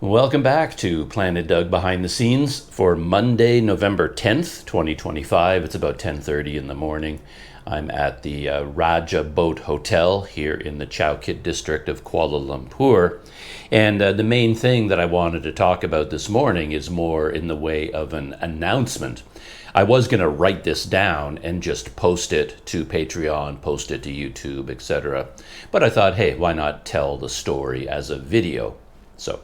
Welcome back to Planet Doug Behind the Scenes for Monday, November 10th, 2025. It's about 10:30 in the morning. I'm at the Raja Boat Hotel here in the Chowkit district of Kuala Lumpur. And the main thing that I wanted to talk about this morning is more in the way of an announcement. I was going to write this down and just post it to Patreon, post it to YouTube, etc. But I thought, hey, why not tell the story as a video? So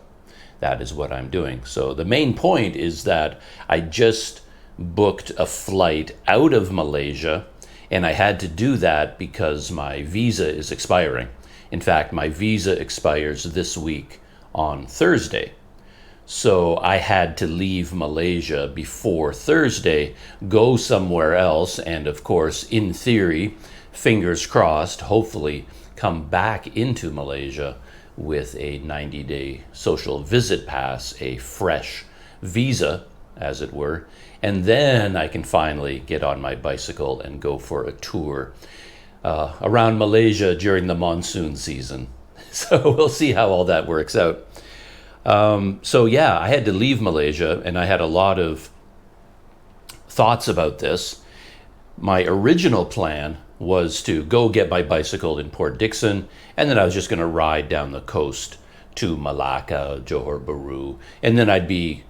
that is what I'm doing. So the main point is that I just booked a flight out of Malaysia, and I had to do that because my visa is expiring. In fact, my visa expires this week on Thursday. So I had to leave Malaysia before Thursday, go somewhere else, and of course, in theory, fingers crossed, hopefully come back into Malaysia with a 90-day social visit pass, a fresh visa, as it were, and then I can finally get on my bicycle and go for a tour around Malaysia during the monsoon season. So we'll see how all that works out. So yeah, I had to leave Malaysia, and I had a lot of thoughts about this. My original plan was to go get my bicycle in Port Dickson, and then I was just going to ride down the coast to Malacca, Johor Bahru, and then I'd be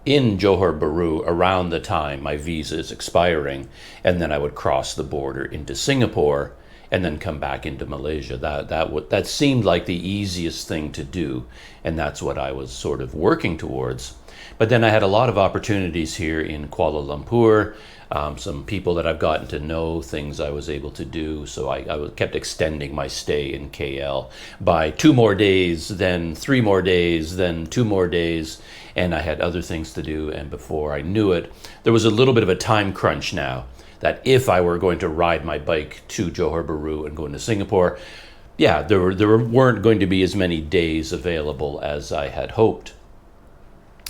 in Johor Bahru around the time my visa is expiring, and then I would cross the border into Singapore and then come back into Malaysia. That seemed like the easiest thing to do, and that's what I was sort of working towards. But then I had a lot of opportunities here in Kuala Lumpur, some people that I've gotten to know, things I was able to do. So I kept extending my stay in KL by 2 more days, then 3 more days, then 2 more days. And I had other things to do. And before I knew it, there was a little bit of a time crunch now that if I were going to ride my bike to Johor Bahru and go into Singapore, yeah, there weren't going to be as many days available as I had hoped.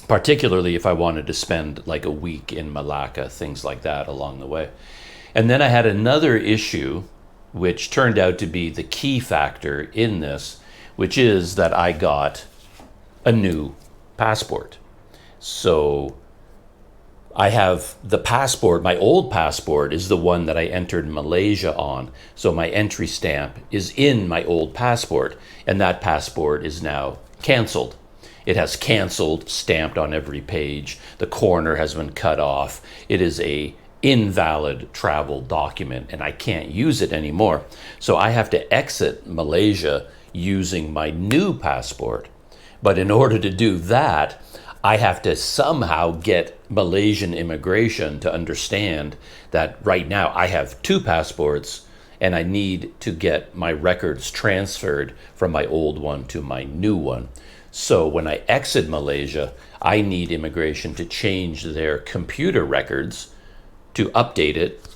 Particularly if I wanted to spend like a week in Malacca, things like that along the way. And then I had another issue, which turned out to be the key factor in this, which is that I got a new passport. So I have the passport, my old passport is the one that I entered Malaysia on. So my entry stamp is in my old passport, and that passport is now canceled. It has canceled stamped on every page. The corner has been cut off. It is a invalid travel document, and I can't use it anymore. So I have to exit Malaysia using my new passport. But in order to do that, I have to somehow get Malaysian immigration to understand that right now I have 2 passports, and I need to get my records transferred from my old one to my new one. So when I exit Malaysia, I need immigration to change their computer records to update it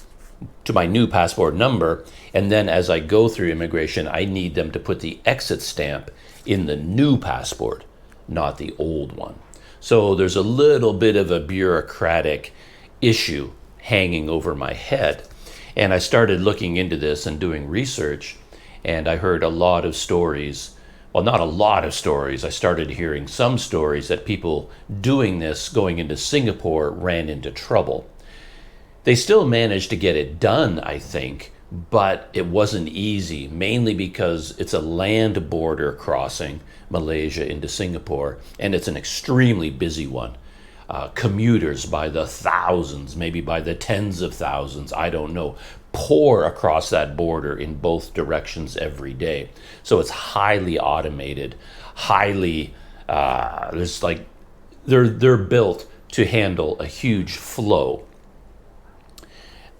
to my new passport number. And then as I go through immigration, I need them to put the exit stamp in the new passport, not the old one. So there's a little bit of a bureaucratic issue hanging over my head. And I started looking into this and doing research, and I heard a lot of stories. Well, not a lot of stories. I started hearing some stories that people doing this, going into Singapore, ran into trouble. They still managed to get it done, I think, but it wasn't easy, mainly because it's a land border crossing, Malaysia into Singapore, and it's an extremely busy one. Commuters by the thousands, maybe by the tens of thousands, I don't know, pour across that border in both directions every day. So it's highly automated, highly there's like they're built to handle a huge flow.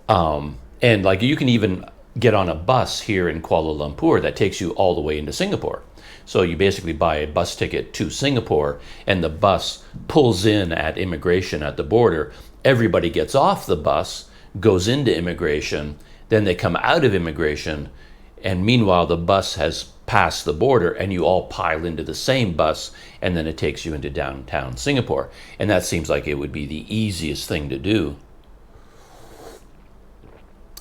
And like you can even get on a bus here in Kuala Lumpur that takes you all the way into Singapore. So you basically buy a bus ticket to Singapore, and the bus pulls in at immigration at the border. Everybody gets off the bus, goes into immigration, then they come out of immigration, and meanwhile the bus has passed the border, and you all pile into the same bus, and then it takes you into downtown Singapore. And that seems like it would be the easiest thing to do.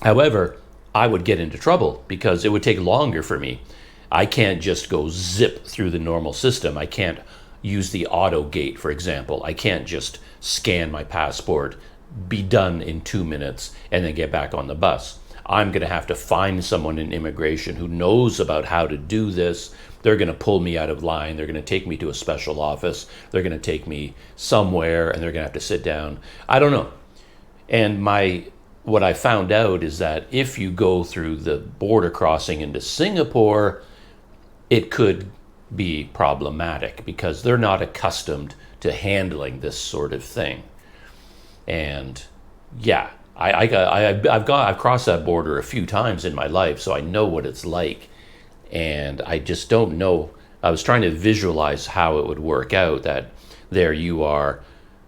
However, I would get into trouble because it would take longer for me. I can't just go zip through the normal system. I can't use the auto gate, for example. I can't just scan my passport, be done in 2 minutes, and then get back on the bus. I'm going to have to find someone in immigration who knows about how to do this. They're going to pull me out of line. They're going to take me to a special office. They're going to take me somewhere, and they're going to have to sit down. I don't know. And what I found out is that if you go through the border crossing into Singapore, it could be problematic because they're not accustomed to handling this sort of thing. And yeah, I've crossed that border a few times in my life, so I know what it's like. And I just don't know. I was trying to visualize how it would work out, that there you are,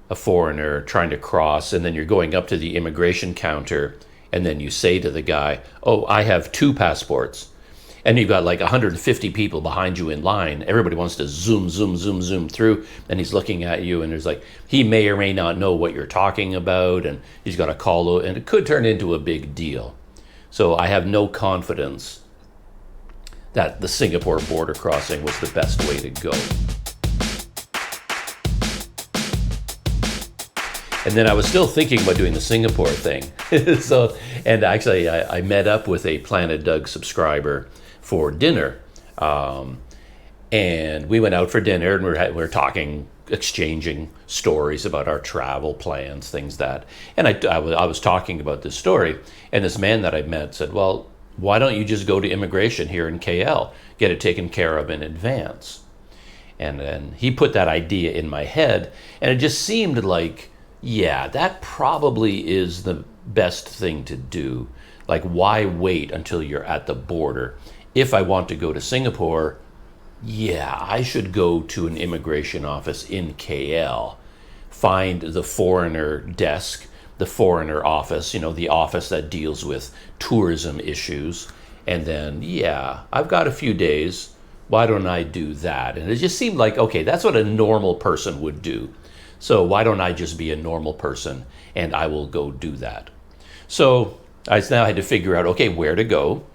a foreigner trying to cross, and then you're going up to the immigration counter, and then you say to the guy, oh, I have 2 passports. And you've got like 150 people behind you in line. Everybody wants to zoom through, and he's looking at you, and there's like, he may or may not know what you're talking about, and he's got to call, and it could turn into a big deal. So I have no confidence that the Singapore border crossing was the best way to go. And then I was still thinking about doing the Singapore thing. And actually I met up with a Planet Doug subscriber for dinner. And we went out for dinner, and we were talking, exchanging stories about our travel plans, things that. And I was talking about this story, and this man that I met said, well, why don't you just go to immigration here in KL, get it taken care of in advance? And then he put that idea in my head, and it just seemed like, yeah, that probably is the best thing to do. Like, why wait until you're at the border? If I want to go to Singapore, yeah, I should go to an immigration office in KL, find the foreigner desk, the foreigner office, the office that deals with tourism issues. And then, yeah, I've got a few days. Why don't I do that? And it just seemed like, okay, that's what a normal person would do. So why don't I just be a normal person and I will go do that? So I now had to figure out, okay, where to go.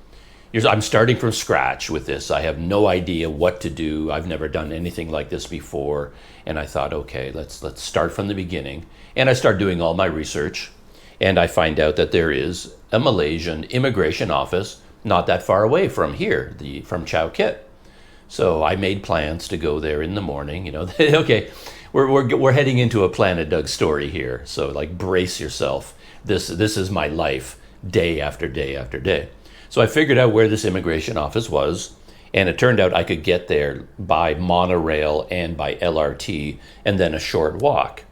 I'm starting from scratch with this. I have no idea what to do. I've never done anything like this before. And I thought, okay, let's start from the beginning. And I start doing all my research. And I find out that there is a Malaysian immigration office not that far away from here, from Chao Kit. So I made plans to go there in the morning. Okay, we're heading into a Planet Doug story here. So like, brace yourself. This is my life, day after day after day. So I figured out where this immigration office was, and it turned out I could get there by monorail and by LRT, and then a short walk.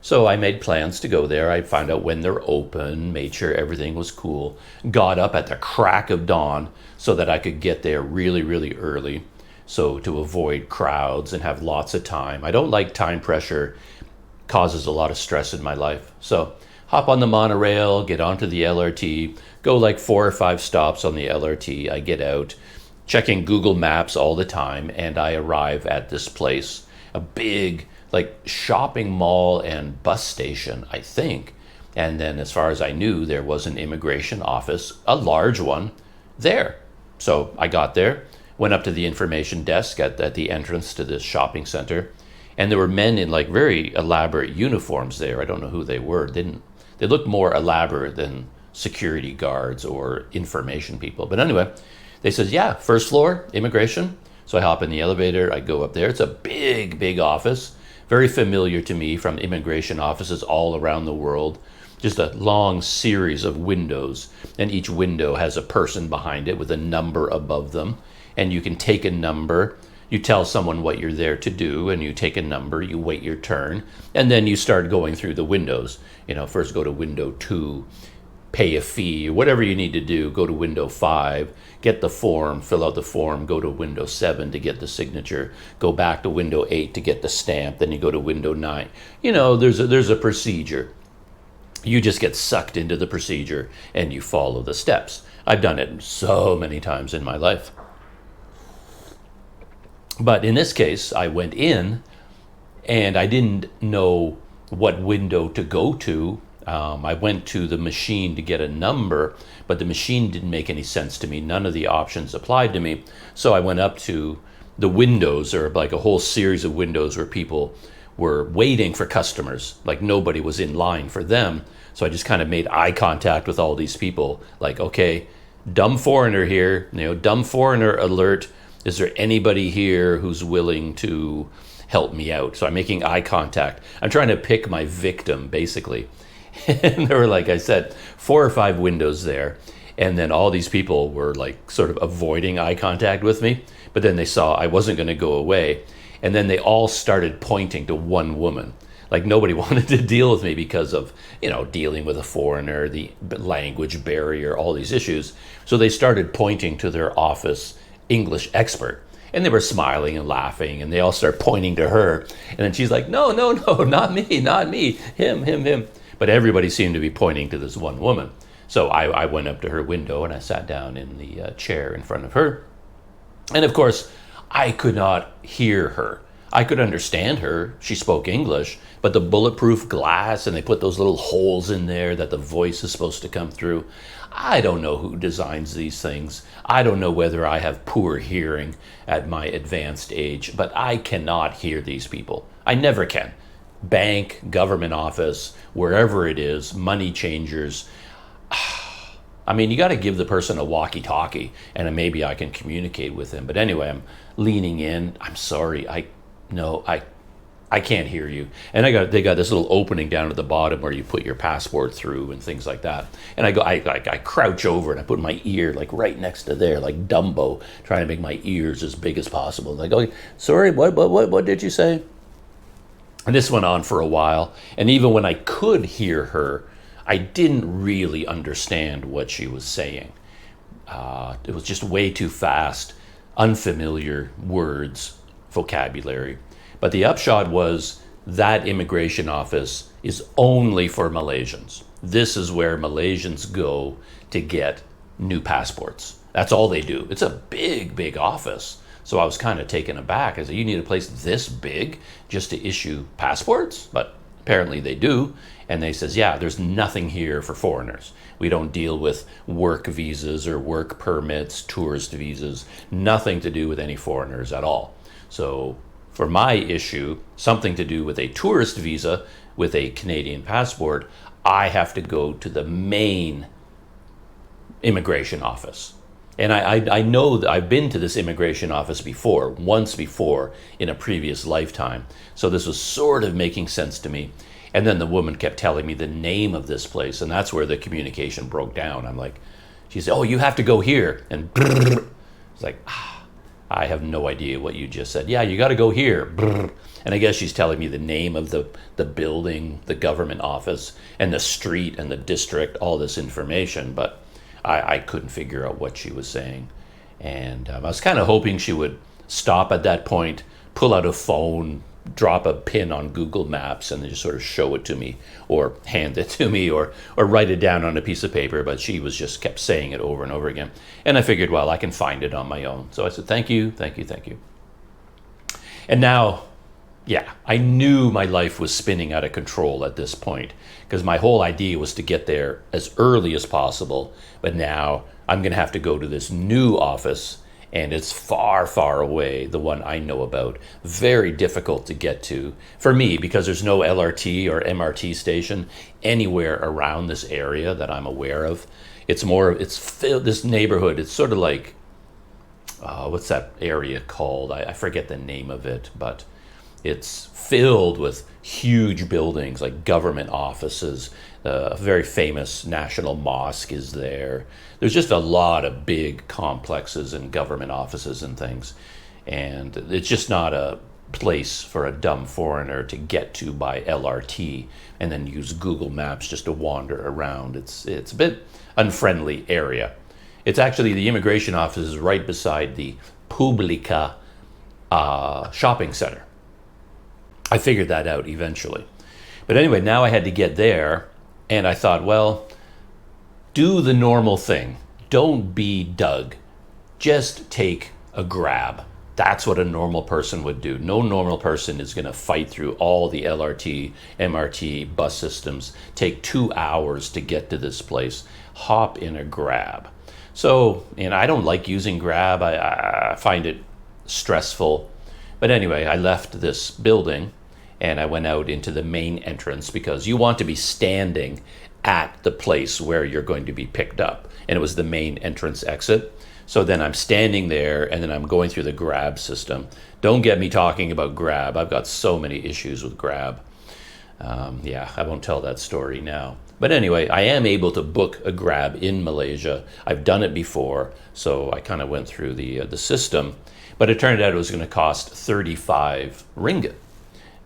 So I made plans to go there. I found out when they're open, made sure everything was cool, got up at the crack of dawn so that I could get there really, really early, so to avoid crowds and have lots of time. I don't like time pressure, causes a lot of stress in my life. So hop on the monorail, get onto the LRT, go like 4 or 5 stops on the LRT. I get out, checking Google Maps all the time, and I arrive at this place, a big like shopping mall and bus station, I think. And then as far as I knew, there was an immigration office, a large one, there. So I got there, went up to the information desk at the entrance to this shopping center, and there were men in like very elaborate uniforms there. I don't know who they were. They looked more elaborate than security guards or information people. But anyway, they said, yeah, first floor, immigration. So I hop in the elevator, I go up there. It's a big, big office, very familiar to me from immigration offices all around the world. Just a long series of windows, and each window has a person behind it with a number above them. And you can take a number, you tell someone what you're there to do, and you take a number, you wait your turn, and then you start going through the windows. First go to window 2, pay a fee, whatever you need to do, go to window 5, get the form, fill out the form, go to window 7 to get the signature, go back to window 8 to get the stamp, then you go to window 9. There's a procedure. You just get sucked into the procedure and you follow the steps. I've done it so many times in my life. But in this case, I went in and I didn't know what window to go to. I went to the machine to get a number, but the machine didn't make any sense to me. None of the options applied to me. So I went up to the windows are like a whole series of windows where people were waiting for customers. Like nobody was in line for them. So I just kind of made eye contact with all these people. Like, okay, dumb foreigner here, dumb foreigner alert. Is there anybody here who's willing to help me out? So I'm making eye contact. I'm trying to pick my victim, basically. And there were, like I said, 4 or 5 windows there. And then all these people were like sort of avoiding eye contact with me. But then they saw I wasn't going to go away. And then they all started pointing to one woman. Like nobody wanted to deal with me because of, dealing with a foreigner, the language barrier, all these issues. So they started pointing to their office English expert. And they were smiling and laughing, and they all start pointing to her. And then she's like, no, not me, him. But everybody seemed to be pointing to this one woman. So I went up to her window and I sat down in the chair in front of her. And of course, I could not hear her. I could understand her. She spoke English, but the bulletproof glass, and they put those little holes in there that the voice is supposed to come through. I don't know who designs these things. I don't know whether I have poor hearing at my advanced age, but I cannot hear these people. I never can. Bank, government office, wherever it is, money changers. I mean, you got to give the person a walkie-talkie, and then maybe I can communicate with them. But anyway, I'm leaning in. I'm sorry. I can't hear you. And they got this little opening down at the bottom where you put your passport through and things like that. And I crouch over and I put my ear like right next to there, like Dumbo, trying to make my ears as big as possible. Like, oh, sorry, what did you say? And this went on for a while. And even when I could hear her, I didn't really understand what she was saying. It was just way too fast, unfamiliar words, vocabulary. But the upshot was that immigration office is only for Malaysians. This is where Malaysians go to get new passports. That's all they do. It's a big, big office. So I was kind of taken aback. I said, you need a place this big just to issue passports? But apparently they do. And they says, yeah, there's nothing here for foreigners. We don't deal with work visas or work permits, tourist visas, nothing to do with any foreigners at all. So for my issue, something to do with a tourist visa with a Canadian passport, I have to go to the main immigration office. And I know that I've been to this immigration office before, once before in a previous lifetime. So this was sort of making sense to me. And then the woman kept telling me the name of this place, and that's where the communication broke down. I'm like, she said, oh, you have to go here. And it's like, I have no idea what you just said. Yeah, you got to go here. And I guess she's telling me the name of the building, the government office, and the street and the district, all this information. But I couldn't figure out what she was saying. And I was kind of hoping she would stop at that point, pull out a phone, drop a pin on Google Maps and then just sort of show it to me or hand it to me or write it down on a piece of paper. But she was just kept saying it over and over again. And I figured, well, I can find it on my own. So I said, thank you. And now, yeah, I knew my life was spinning out of control at this point because my whole idea was to get there as early as possible. But now I'm going to have to go to this new office. And it's far, far away, the one I know about. Very difficult to get to for me because there's no LRT or MRT station anywhere around this area that I'm aware of. It's this neighborhood. It's sort of like, what's that area called? I forget the name of it, but it's filled with huge buildings like government offices. A very famous national mosque is there. There's just a lot of big complexes and government offices and things. And it's just not a place for a dumb foreigner to get to by LRT and then use Google Maps just to wander around. It's a bit unfriendly area. It's actually, the immigration office is right beside the Publica shopping center. I figured that out eventually. But anyway, now I had to get there. And I thought, well, do the normal thing. Don't be Doug. Just take a grab. That's what a normal person would do. No normal person is going to fight through all the LRT, MRT, bus systems, take 2 hours to get to this place. Hop in a Grab. So, and I don't like using Grab. I find it stressful. But anyway, I left this building and I went out into the main entrance because you want to be standing at the place where you're going to be picked up. And it was the main entrance exit. So then I'm standing there and then I'm going through the Grab system. Don't get me talking about Grab. I've got so many issues with Grab. I won't tell that story now. But anyway, I am able to book a Grab in Malaysia. I've done it before, so I kind of went through the system. But it turned out it was going to cost 35 ringgit.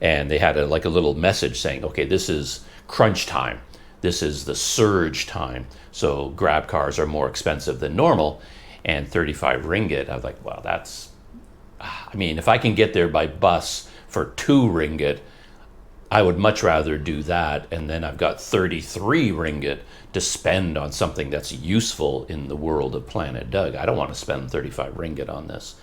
And they had a little message saying, okay, this is crunch time. This is the surge time. So Grab cars are more expensive than normal. And 35 ringgit, I was like, well, if I can get there by bus for 2 ringgit, I would much rather do that. And then I've got 33 ringgit to spend on something that's useful in the world of Planet Doug. I don't want to spend 35 ringgit on this.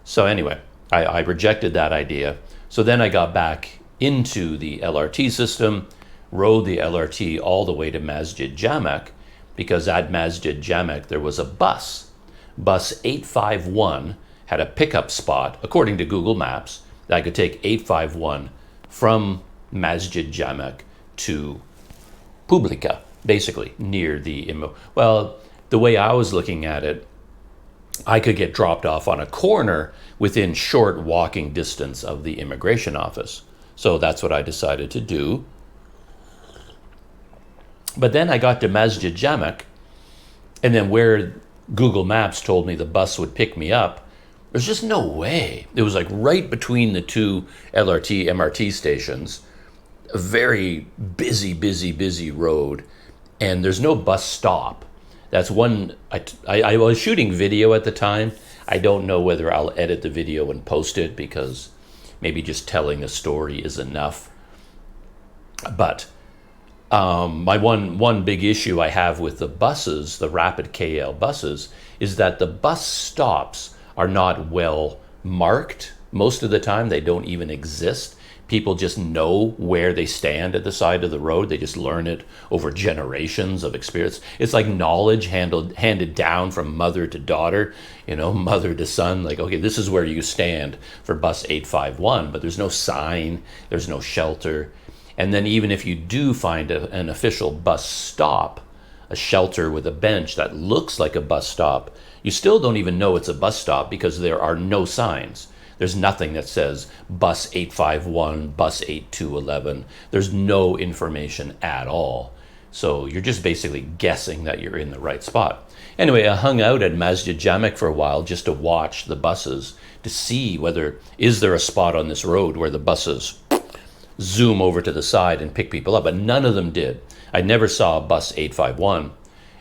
So anyway, I rejected that idea. So then I got back into the LRT system, rode the LRT all the way to Masjid Jamek, because at Masjid Jamek there was a bus. Bus 851 had a pickup spot, according to Google Maps, that I could take 851 from Masjid Jamek to Publica, basically near the the way I was looking at it, I could get dropped off on a corner within short walking distance of the immigration office. So that's what I decided to do. But then I got to Masjid Jamek, and then where Google Maps told me the bus would pick me up, there's just no way. It was like right between the two LRT, MRT stations, a very busy road, and there's no bus stop. That's one. I was shooting video at the time. I don't know whether I'll edit the video and post it because maybe just telling a story is enough. But my one big issue I have with the buses, the Rapid KL buses, is that the bus stops are not well marked. Most of the time, they don't even exist. People just know where they stand at the side of the road. They just learn it over generations of experience. It's like knowledge handed down from mother to daughter, mother to son. Like, okay, this is where you stand for bus 851, but there's no sign, there's no shelter. And then even if you do find an official bus stop, a shelter with a bench that looks like a bus stop, you still don't even know it's a bus stop because there are no signs. There's nothing that says bus 851, bus 8211. There's no information at all. So you're just basically guessing that you're in the right spot. Anyway, I hung out at Masjid Jamek for a while just to watch the buses to see is there a spot on this road where the buses zoom over to the side and pick people up, but none of them did. I never saw bus 851,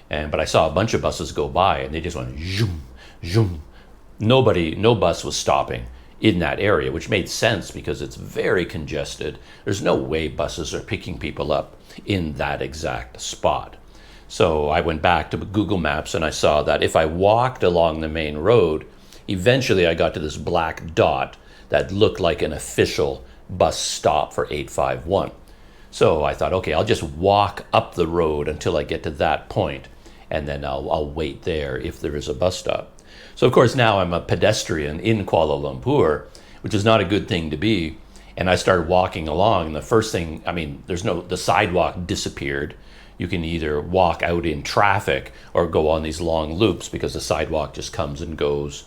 but I saw a bunch of buses go by and they just went zoom, zoom. No bus was stopping in that area, which made sense because it's very congested. There's no way buses are picking people up in that exact spot. So I went back to Google Maps and I saw that if I walked along the main road, eventually I got to this black dot that looked like an official bus stop for 851. So I thought, okay, I'll just walk up the road until I get to that point, and then I'll wait there if there is a bus stop. So of course now I'm a pedestrian in Kuala Lumpur, which is not a good thing to be. And I started walking along, and the first thing, the sidewalk disappeared. You can either walk out in traffic or go on these long loops because the sidewalk just comes and goes.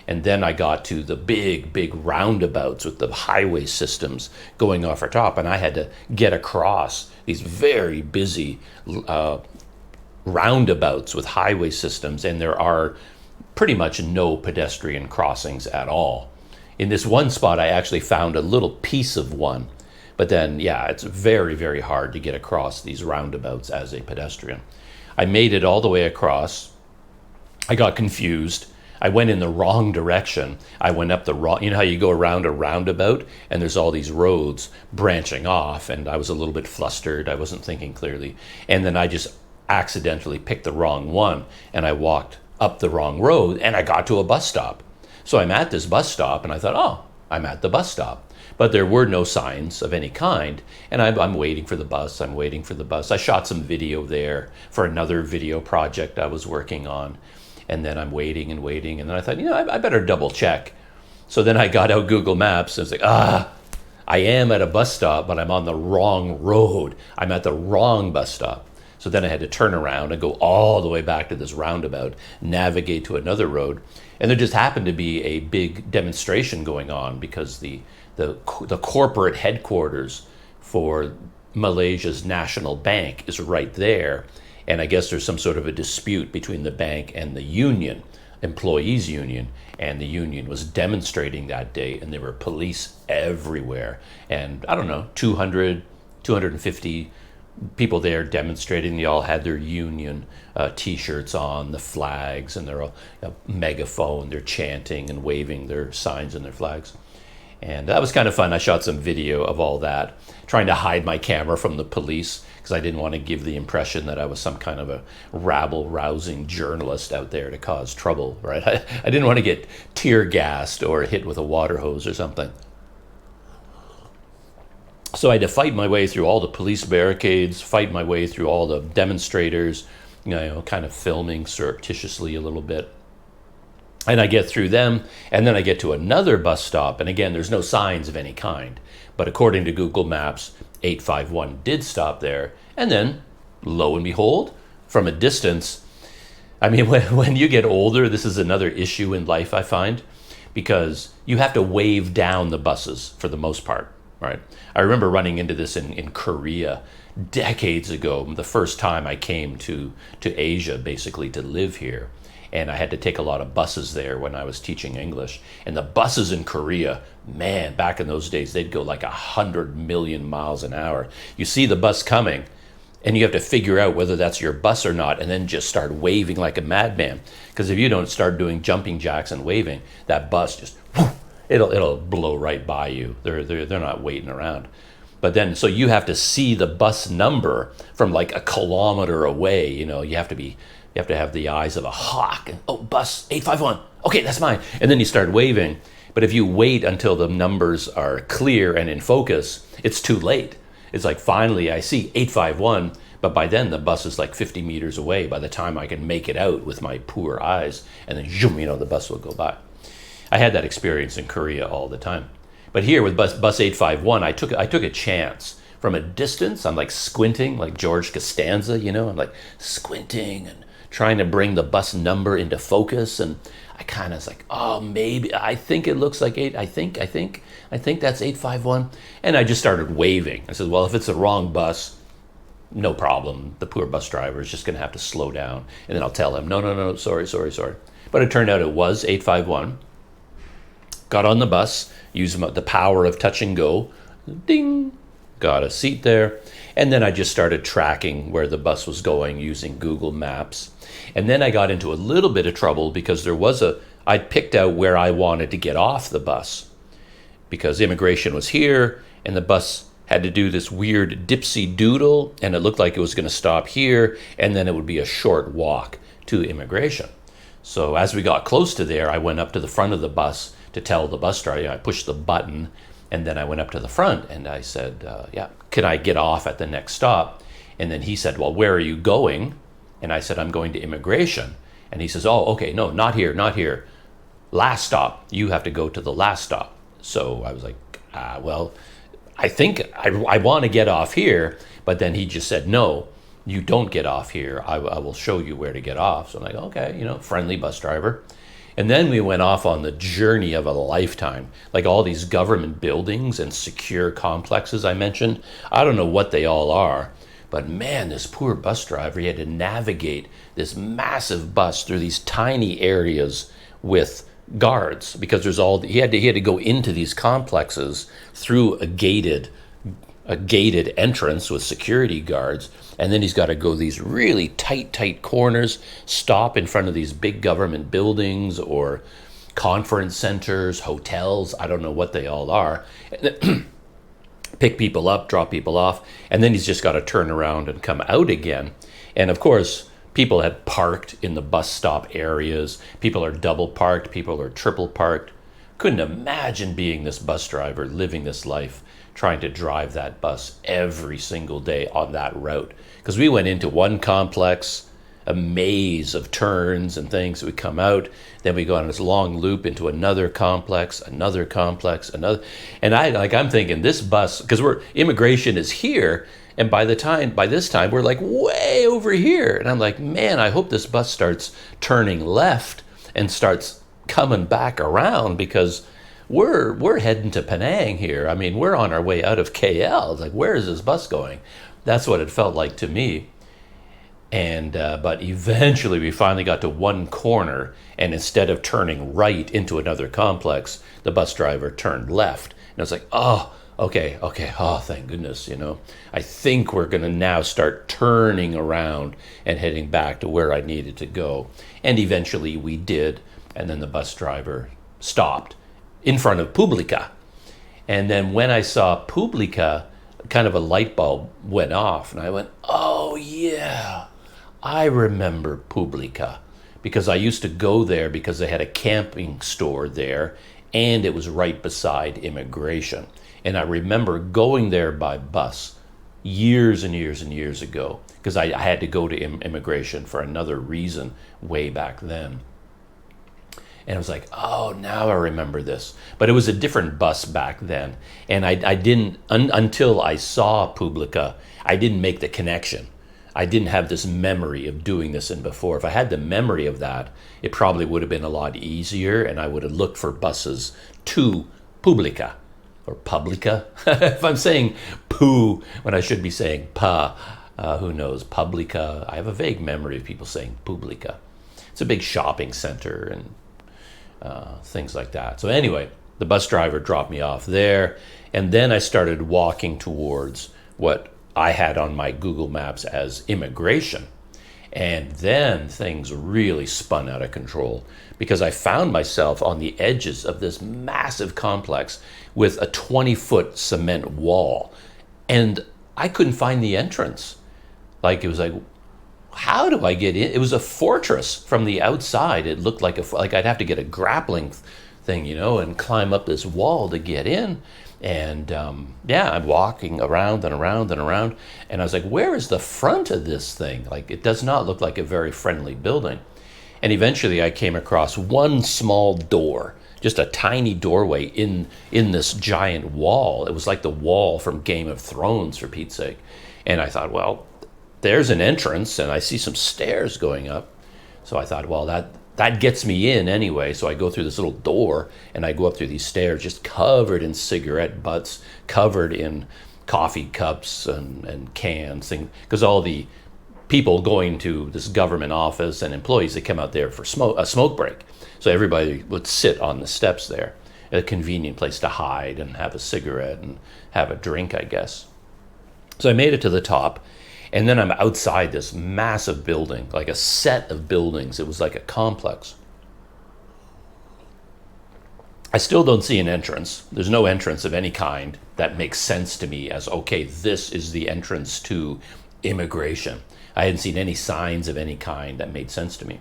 And then I got to the big roundabouts with the highway systems going off our top, and I had to get across these very busy roundabouts with highway systems, and there are pretty much no pedestrian crossings at all. In this one spot, I actually found a little piece of one, but then, it's very hard to get across these roundabouts as a pedestrian. I made it all the way across. I got confused. I went in the wrong direction. I went up the wrong, how you go around a roundabout and there's all these roads branching off, and I was a little bit flustered. I wasn't thinking clearly. And then I just accidentally picked the wrong one and I walked up the wrong road and I got to a bus stop. So I'm at this bus stop and I thought, oh, I'm at the bus stop. But there were no signs of any kind, and I'm waiting for the bus. I shot some video there for another video project I was working on. And then I'm waiting, and then I thought, I better double check So then I got out Google Maps and I was like, I am at a bus stop, but I'm on the wrong road. I'm at the wrong bus stop. So then I had to turn around and go all the way back to this roundabout, navigate to another road. And there just happened to be a big demonstration going on because the corporate headquarters for Malaysia's national bank is right there. And I guess there's some sort of a dispute between the bank and the union, employees union, and the union was demonstrating that day, and there were police everywhere. And I don't know, 200, 250 people there demonstrating. They all had their union t-shirts on, the flags, and they're all megaphone. They're chanting and waving their signs and their flags. And that was kind of fun. I shot some video of all that, trying to hide my camera from the police because I didn't want to give the impression that I was some kind of a rabble-rousing journalist out there to cause trouble, right? I didn't want to get tear-gassed or hit with a water hose or something. So I had to fight my way through all the police barricades, fight my way through all the demonstrators, kind of filming surreptitiously a little bit. And I get through them, and then I get to another bus stop. And again, there's no signs of any kind. But according to Google Maps, 851 did stop there. And then, lo and behold, from a distance, I mean, when you get older, this is another issue in life, I find, because you have to wave down the buses for the most part, right? I remember running into this in Korea decades ago, the first time I came to Asia, basically, to live here. And I had to take a lot of buses there when I was teaching English. And the buses in Korea, man, back in those days, they'd go like 100 million miles an hour. You see the bus coming, and you have to figure out whether that's your bus or not, and then just start waving like a madman. Because if you don't start doing jumping jacks and waving, that bus just, it'll blow right by you. They're not waiting around. But then, so you have to see the bus number from like a kilometer away. You have to have the eyes of a hawk. And, oh, bus 851. Okay, that's mine. And then you start waving. But if you wait until the numbers are clear and in focus, it's too late. It's like, finally, I see 851, but by then the bus is like 50 meters away by the time I can make it out with my poor eyes. And then, zoom, the bus will go by. I had that experience in Korea all the time. But here with bus 851, I took a chance. From a distance, I'm like squinting, like George Costanza, I'm like squinting and trying to bring the bus number into focus. And I kind of was like, oh, maybe, I think it looks like I think that's 851. And I just started waving. I said, well, if it's the wrong bus, no problem. The poor bus driver is just going to have to slow down. And then I'll tell him, no, sorry. But it turned out it was 851. Got on the bus, used the power of touch and go, ding, got a seat there. And then I just started tracking where the bus was going using Google Maps. And then I got into a little bit of trouble because I'd picked out where I wanted to get off the bus because immigration was here and the bus had to do this weird dipsy doodle and it looked like it was going to stop here and then it would be a short walk to immigration. So as we got close to there, I went up to the front of the bus to tell the bus driver. I pushed the button and then I went up to the front and I said, can I get off at the next stop? And then he said, well, where are you going? And I said, I'm going to immigration. And he says, oh, okay, no, not here. Last stop. You have to go to the last stop. So I was like, well, I think I want to get off here. But then he just said, no, you don't get off here. I will show you where to get off. So I'm like, okay, friendly bus driver. And then we went off on the journey of a lifetime, like all these government buildings and secure complexes I mentioned. I don't know what they all are, but man, this poor bus driver, he had to navigate this massive bus through these tiny areas with guards because he had to go into these complexes through a gated entrance with security guards, and then he's got to go these really tight corners, stop in front of these big government buildings or conference centers, hotels, I don't know what they all are, pick people up, drop people off, and then he's just got to turn around and come out again. And of course, people had parked in the bus stop areas, people are double parked, people are triple parked. Couldn't imagine being this bus driver, living this life, trying to drive that bus every single day on that route. Because we went into one complex, a maze of turns and things. We come out, then we go on this long loop into another complex, another, and I'm thinking this bus, because immigration is here, and by this time we're like way over here, and I'm like, man, I hope this bus starts turning left and starts coming back around, because we're heading to Penang here. I mean, we're on our way out of KL. It's like, where is this bus going? That's what it felt like to me. And but eventually we finally got to one corner, and instead of turning right into another complex, the bus driver turned left. And I was like, oh, okay, oh, thank goodness, I think we're going to now start turning around and heading back to where I needed to go. And eventually we did, and then the bus driver stopped in front of Publica. And then when I saw Publica, kind of a light bulb went off, and I went, oh yeah, I remember Publica, because I used to go there because they had a camping store there, and it was right beside immigration. And I remember going there by bus years and years and years ago, because I had to go to immigration for another reason way back then. And I was like, oh, now I remember this. But it was a different bus back then. And I didn't, until I saw Publica, I didn't make the connection. I didn't have this memory of doing this in before. If I had the memory of that, it probably would have been a lot easier, and I would have looked for buses to Publica or Publica. If I'm saying poo when I should be saying pa, who knows, Publica. I have a vague memory of people saying Publica. It's a big shopping center and things like that. So anyway, the bus driver dropped me off there, and then I started walking towards what I had on my Google Maps as immigration. And then things really spun out of control, because I found myself on the edges of this massive complex with a 20-foot cement wall, and I couldn't find the entrance. Like, it was like, how do I get in? It was a fortress from the outside. It looked like I'd have to get a grappling thing, and climb up this wall to get in. And I'm walking around and around and around, and I was like, where is the front of this thing? Like, it does not look like a very friendly building. And eventually I came across one small door, just a tiny doorway in this giant wall. It was like the wall from Game of Thrones, for Pete's sake. And I thought, well, there's an entrance, and I see some stairs going up. So I thought, well, that gets me in anyway. So I go through this little door, and I go up through these stairs just covered in cigarette butts, covered in coffee cups and cans, because all the people going to this government office and employees, they come out there for a smoke break. So everybody would sit on the steps there, a convenient place to hide and have a cigarette and have a drink, I guess. So I made it to the top, and then I'm outside this massive building, like a set of buildings. It was like a complex. I still don't see an entrance. There's no entrance of any kind that makes sense to me as, okay, this is the entrance to immigration. I hadn't seen any signs of any kind that made sense to me.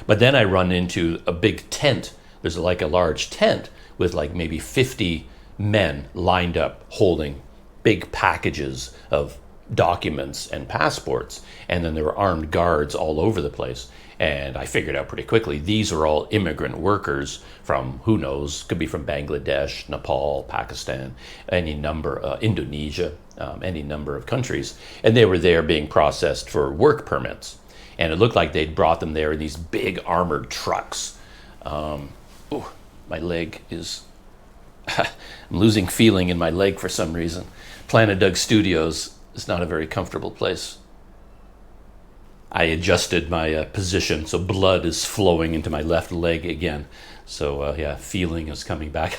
But then I run into a big tent. There's like a large tent with like maybe 50 men lined up holding big packages of documents and passports, and then there were armed guards all over the place. And I figured out pretty quickly, these are all immigrant workers from, who knows, could be from Bangladesh, Nepal, Pakistan, any number, Indonesia, any number of countries. And they were there being processed for work permits. And it looked like they'd brought them there in these big armored trucks. My leg is, I'm losing feeling in my leg for some reason. Planet Doug Studios is not a very comfortable place. I adjusted my position, so blood is flowing into my left leg again. So feeling is coming back.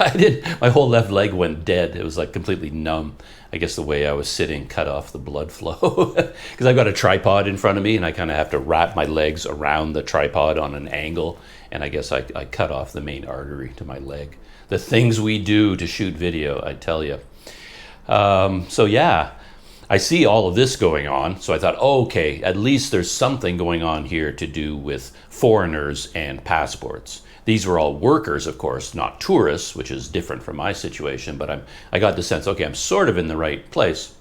My whole left leg went dead. It was like completely numb. I guess the way I was sitting cut off the blood flow. Because I've got a tripod in front of me, and I kind of have to wrap my legs around the tripod on an angle. And I guess I cut off the main artery to my leg. The things we do to shoot video, I tell you. I see all of this going on, so I thought, okay, at least there's something going on here to do with foreigners and passports. These were all workers, of course, not tourists, which is different from my situation, but I got the sense, okay, I'm sort of in the right place.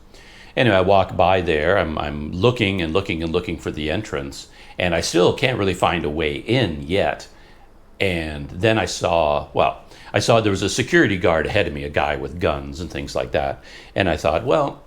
Anyway, I walk by there. I'm looking and looking and looking for the entrance, and I still can't really find a way in yet. And then I saw there was a security guard ahead of me, a guy with guns and things like that. And I thought, well,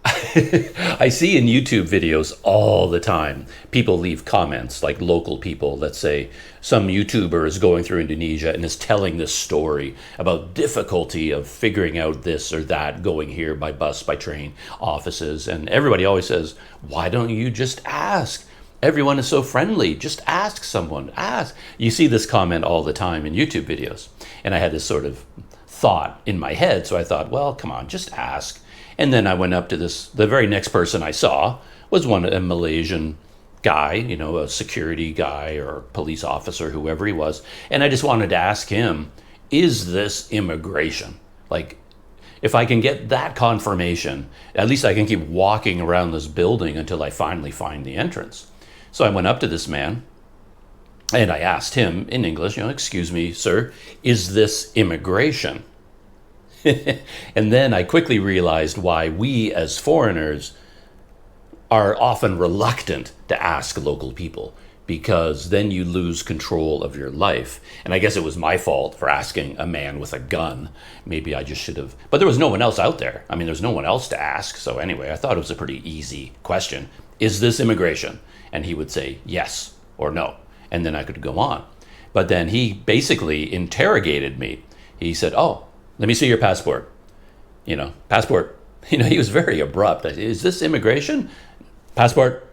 I see in YouTube videos all the time, people leave comments, like local people. Let's say some YouTuber is going through Indonesia and is telling this story about difficulty of figuring out this or that, going here by bus, by train, offices. And everybody always says, why don't you just ask? Everyone is so friendly. Just ask someone. Ask. You see this comment all the time in YouTube videos. And I had this sort of thought in my head. So I thought, well, come on, just ask. And then I went up to the very next person I saw was a Malaysian guy, a security guy or police officer, whoever he was. And I just wanted to ask him, is this immigration? Like, if I can get that confirmation, at least I can keep walking around this building until I finally find the entrance. So I went up to this man and I asked him in English, excuse me, sir, is this immigration? And then I quickly realized why we as foreigners are often reluctant to ask local people, because then you lose control of your life. And I guess it was my fault for asking a man with a gun. Maybe I just should have, but there was no one else out there. I mean, there's no one else to ask. So anyway, I thought it was a pretty easy question. Is this immigration? And he would say yes or no. And then I could go on. But then he basically interrogated me. He said, oh, let me see your passport. Passport. He was very abrupt. Is this immigration? Passport.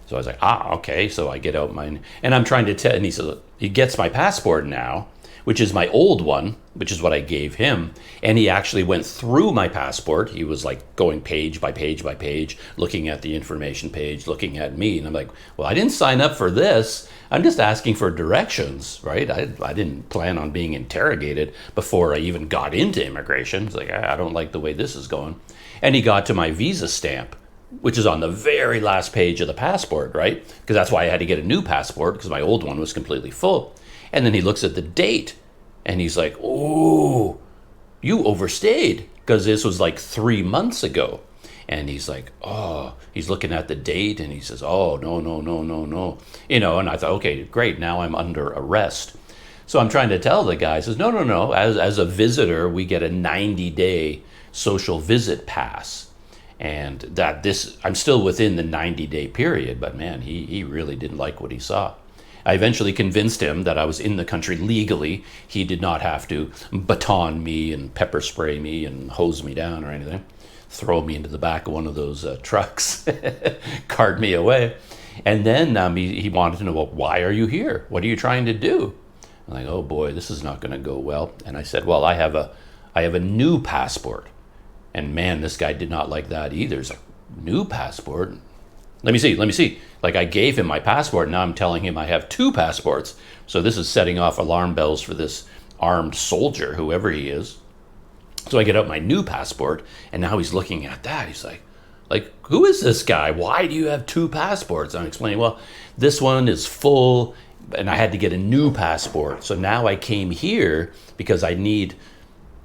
So I was like, okay. So I get out mine, and I'm trying to tell, and he says, he gets my passport now, which is my old one, which is what I gave him. And he actually went through my passport. He was like going page by page by page, looking at the information page, looking at me. And I'm like, well, I didn't sign up for this. I'm just asking for directions, right? I didn't plan on being interrogated before I even got into immigration. It's like, I don't like the way this is going. And he got to my visa stamp, which is on the very last page of the passport, right? Because that's why I had to get a new passport, because my old one was completely full. And then he looks at the date and he's like, oh, you overstayed, because this was like 3 months ago. And he's like, oh, he's looking at the date and he says, oh, no, no, no, no, no. And I thought, okay, great. Now I'm under arrest. So I'm trying to tell the guy, says, no, no, no. As a visitor, we get a 90-day social visit pass. And I'm still within the 90-day period. But man, he really didn't like what he saw. I eventually convinced him that I was in the country legally. He did not have to baton me and pepper spray me and hose me down or anything. Throw me into the back of one of those trucks, cart me away. And then he wanted to know, well, why are you here? What are you trying to do? I'm like, oh boy, this is not going to go well. And I said, well, I have a new passport. And man, this guy did not like that either. He's like, new passport? Let me see. Like, I gave him my passport. Now I'm telling him I have 2 passports. So this is setting off alarm bells for this armed soldier, whoever he is. So I get out my new passport, and now he's looking at that. He's like, who is this guy? Why do you have 2 passports? I'm explaining, well, this one is full, and I had to get a new passport. So now I came here because I need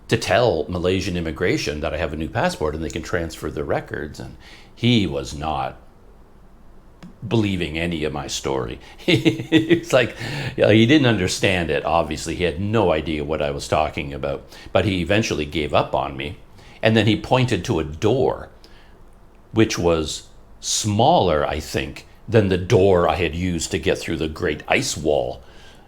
to tell Malaysian immigration that I have a new passport, and they can transfer the records. And he was not believing any of my story. It's like, he didn't understand it. Obviously, he had no idea what I was talking about. But he eventually gave up on me. And then he pointed to a door, which was smaller, I think, than the door I had used to get through the great ice wall.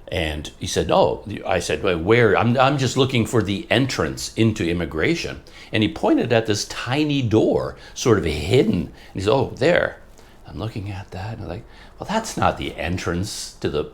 And he said, oh, I said, well, where? I'm just looking for the entrance into immigration. And he pointed at this tiny door, sort of hidden. And he said, oh, there. I'm looking at that, and I'm like, well, that's not the entrance to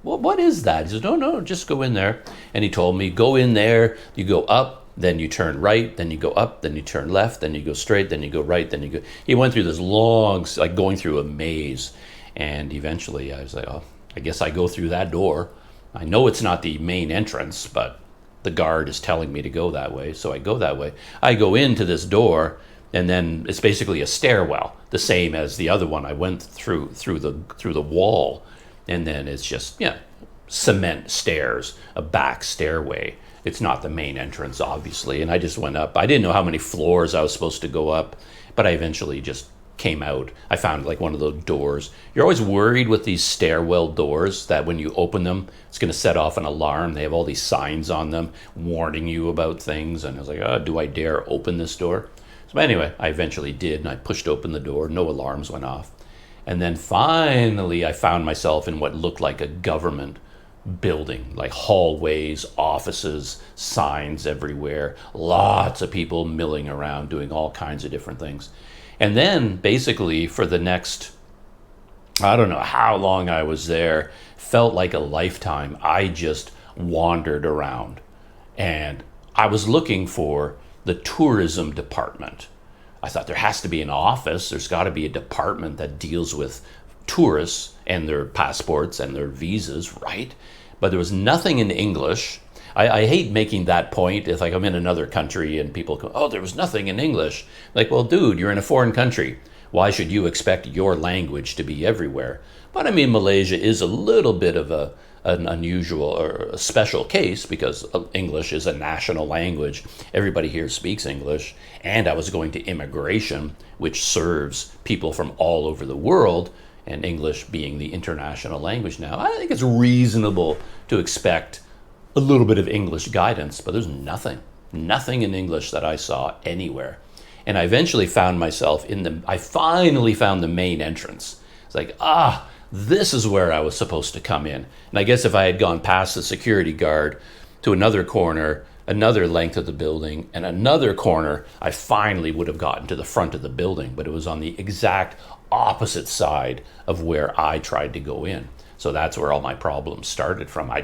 what is that? He says, no, just go in there. And he told me, go in there, you go up, then you turn right, then you go up, then you turn left, then you go straight, then you go right, then you go. He went through this long, like going through a maze. And eventually I was like, oh, I guess I go through that door. I know it's not the main entrance, but the guard is telling me to go that way. So I go that way. I go into this door, and then it's basically a stairwell, the same as the other one I went through the wall. And then it's just, cement stairs, a back stairway. It's not the main entrance, obviously. And I just went up. I didn't know how many floors I was supposed to go up, but I eventually just came out. I found like one of those doors. You're always worried with these stairwell doors that when you open them, it's going to set off an alarm. They have all these signs on them warning you about things. And I was like, oh, do I dare open this door? So anyway, I eventually did, and I pushed open the door. No alarms went off. And then finally, I found myself in what looked like a government building, like hallways, offices, signs everywhere, lots of people milling around doing all kinds of different things. And then basically for the next, I don't know how long I was there, felt like a lifetime. I just wandered around and I was looking for the tourism department. I thought there has to be an office. There's got to be a department that deals with tourists and their passports and their visas, right? But there was nothing in English. I hate making that point. It's like I'm in another country and people go, oh, there was nothing in English. Like, well, dude, you're in a foreign country. Why should you expect your language to be everywhere? But I mean, Malaysia is a little bit of an unusual or a special case because English is a national language. Everybody here speaks English. And I was going to immigration, which serves people from all over the world, and English being the international language now. I think it's reasonable to expect a little bit of English guidance, but there's nothing in English that I saw anywhere. And I eventually found myself I finally found the main entrance. It's like, this is where I was supposed to come in. And I guess if I had gone past the security guard to another corner, another length of the building, and another corner, I finally would have gotten to the front of the building, but it was on the exact opposite side of where I tried to go in. So that's where all my problems started from. I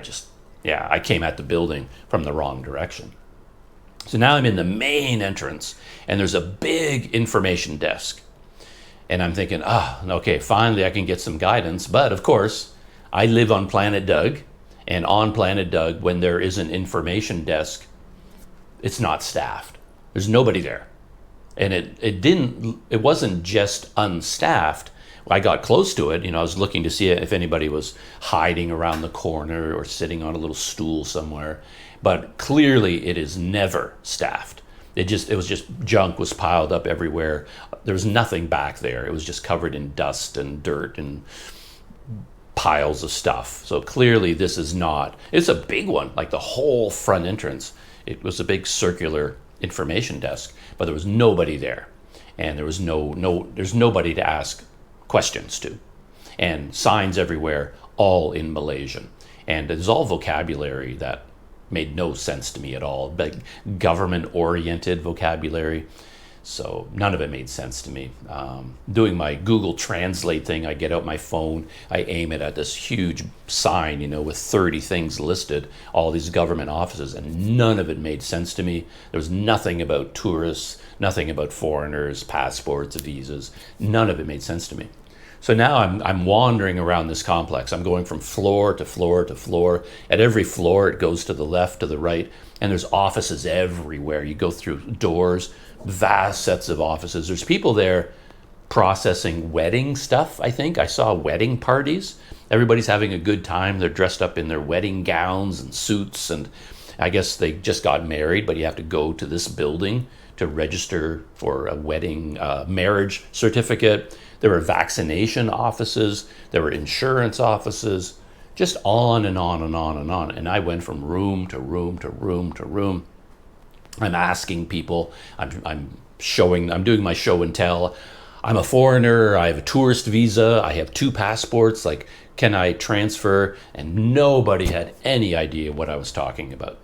came at the building from the wrong direction. So now I'm in the main entrance and there's a big information desk. And I'm thinking, okay, finally I can get some guidance. But of course, I live on Planet Doug. And on Planet Doug, when there is an information desk, it's not staffed. There's nobody there. And it wasn't just unstaffed. I got close to it, I was looking to see if anybody was hiding around the corner or sitting on a little stool somewhere. But clearly it is never staffed. It was just junk was piled up everywhere. There was nothing back there. It was just covered in dust and dirt and piles of stuff. So clearly it's a big one, like the whole front entrance. It was a big circular information desk, but there was nobody there. And there was there's nobody to ask questions to, and signs everywhere, all in Malaysian. And it's all vocabulary that made no sense to me at all, but government-oriented vocabulary. So none of it made sense to me. Doing my Google Translate thing, I get out my phone, I aim it at this huge sign, with 30 things listed, all these government offices, and none of it made sense to me. There was nothing about tourists, nothing about foreigners, passports, visas. None of it made sense to me. So now I'm wandering around this complex. I'm going from floor to floor to floor. At every floor, it goes to the left, to the right, and there's offices everywhere. You go through doors, vast sets of offices. There's people there processing wedding stuff, I think. I saw wedding parties. Everybody's having a good time. They're dressed up in their wedding gowns and suits, and I guess they just got married, but you have to go to this building to register for a wedding marriage certificate. There were vaccination offices, there were insurance offices, just on and on and on and on. And I went from room to room to room to room. I'm asking people, I'm doing my show and tell. I'm a foreigner, I have a tourist visa, I have 2 passports, like, can I transfer? And nobody had any idea what I was talking about.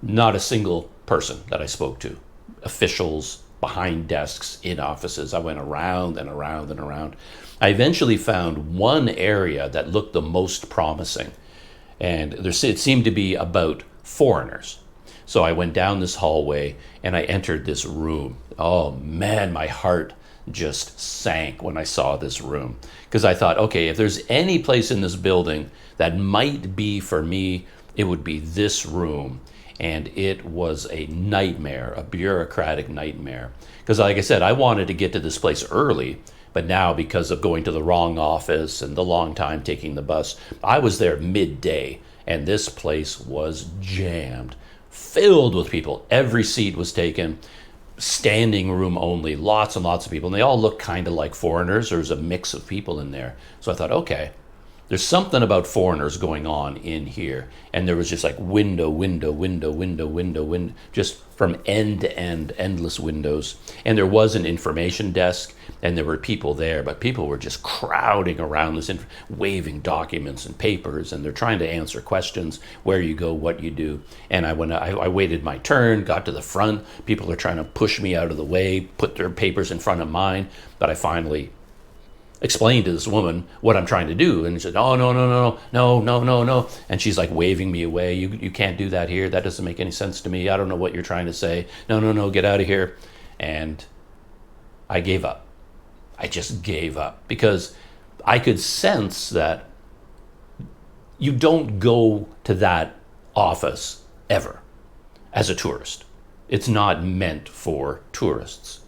Not a single person that I spoke to. Officials, behind desks, in offices. I went around and around and around. I eventually found one area that looked the most promising, and it seemed to be about foreigners. So I went down this hallway and I entered this room. Oh man, my heart just sank when I saw this room, because I thought, okay, if there's any place in this building that might be for me, it would be this room. And it was a nightmare, a bureaucratic nightmare. Because like I said, I wanted to get to this place early, but now because of going to the wrong office and the long time taking the bus, I was there midday, and this place was jammed filled with people. Every seat was taken, standing room only, lots and lots of people. And they all looked kind of like foreigners. There was a mix of people in there. So I thought, okay, there's something about foreigners going on in here. And there was just like window, just from end to end, endless windows. And there was an information desk, and there were people there, but people were just crowding around this, waving documents and papers, and they're trying to answer questions, where you go, what you do. And I waited my turn, got to the front. People are trying to push me out of the way, put their papers in front of mine, but I finally explained to this woman what I'm trying to do, and she said, "Oh, no," and she's like waving me away. You can't do that here. That doesn't make any sense to me. I don't know what you're trying to say. No, get out of here. And I gave up. I just gave up, because I could sense that you don't go to that office ever as a tourist. It's not meant for tourists.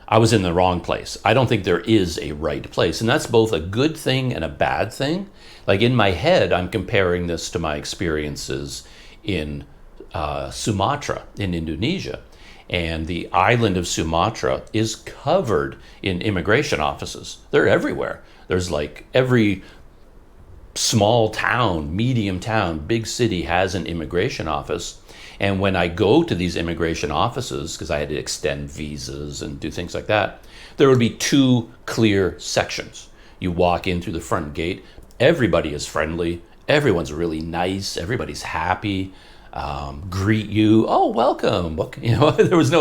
I was in the wrong place. I don't think there is a right place. And that's both a good thing and a bad thing. Like in my head, I'm comparing this to my experiences in Sumatra, in Indonesia. And the island of Sumatra is covered in immigration offices. They're everywhere. There's like every small town, medium town, big city has an immigration office. And when I go to these immigration offices, because I had to extend visas and do things like that, there would be two clear sections. You walk in through the front gate, everybody is friendly, everyone's really nice, everybody's happy, greet you, oh, welcome. There was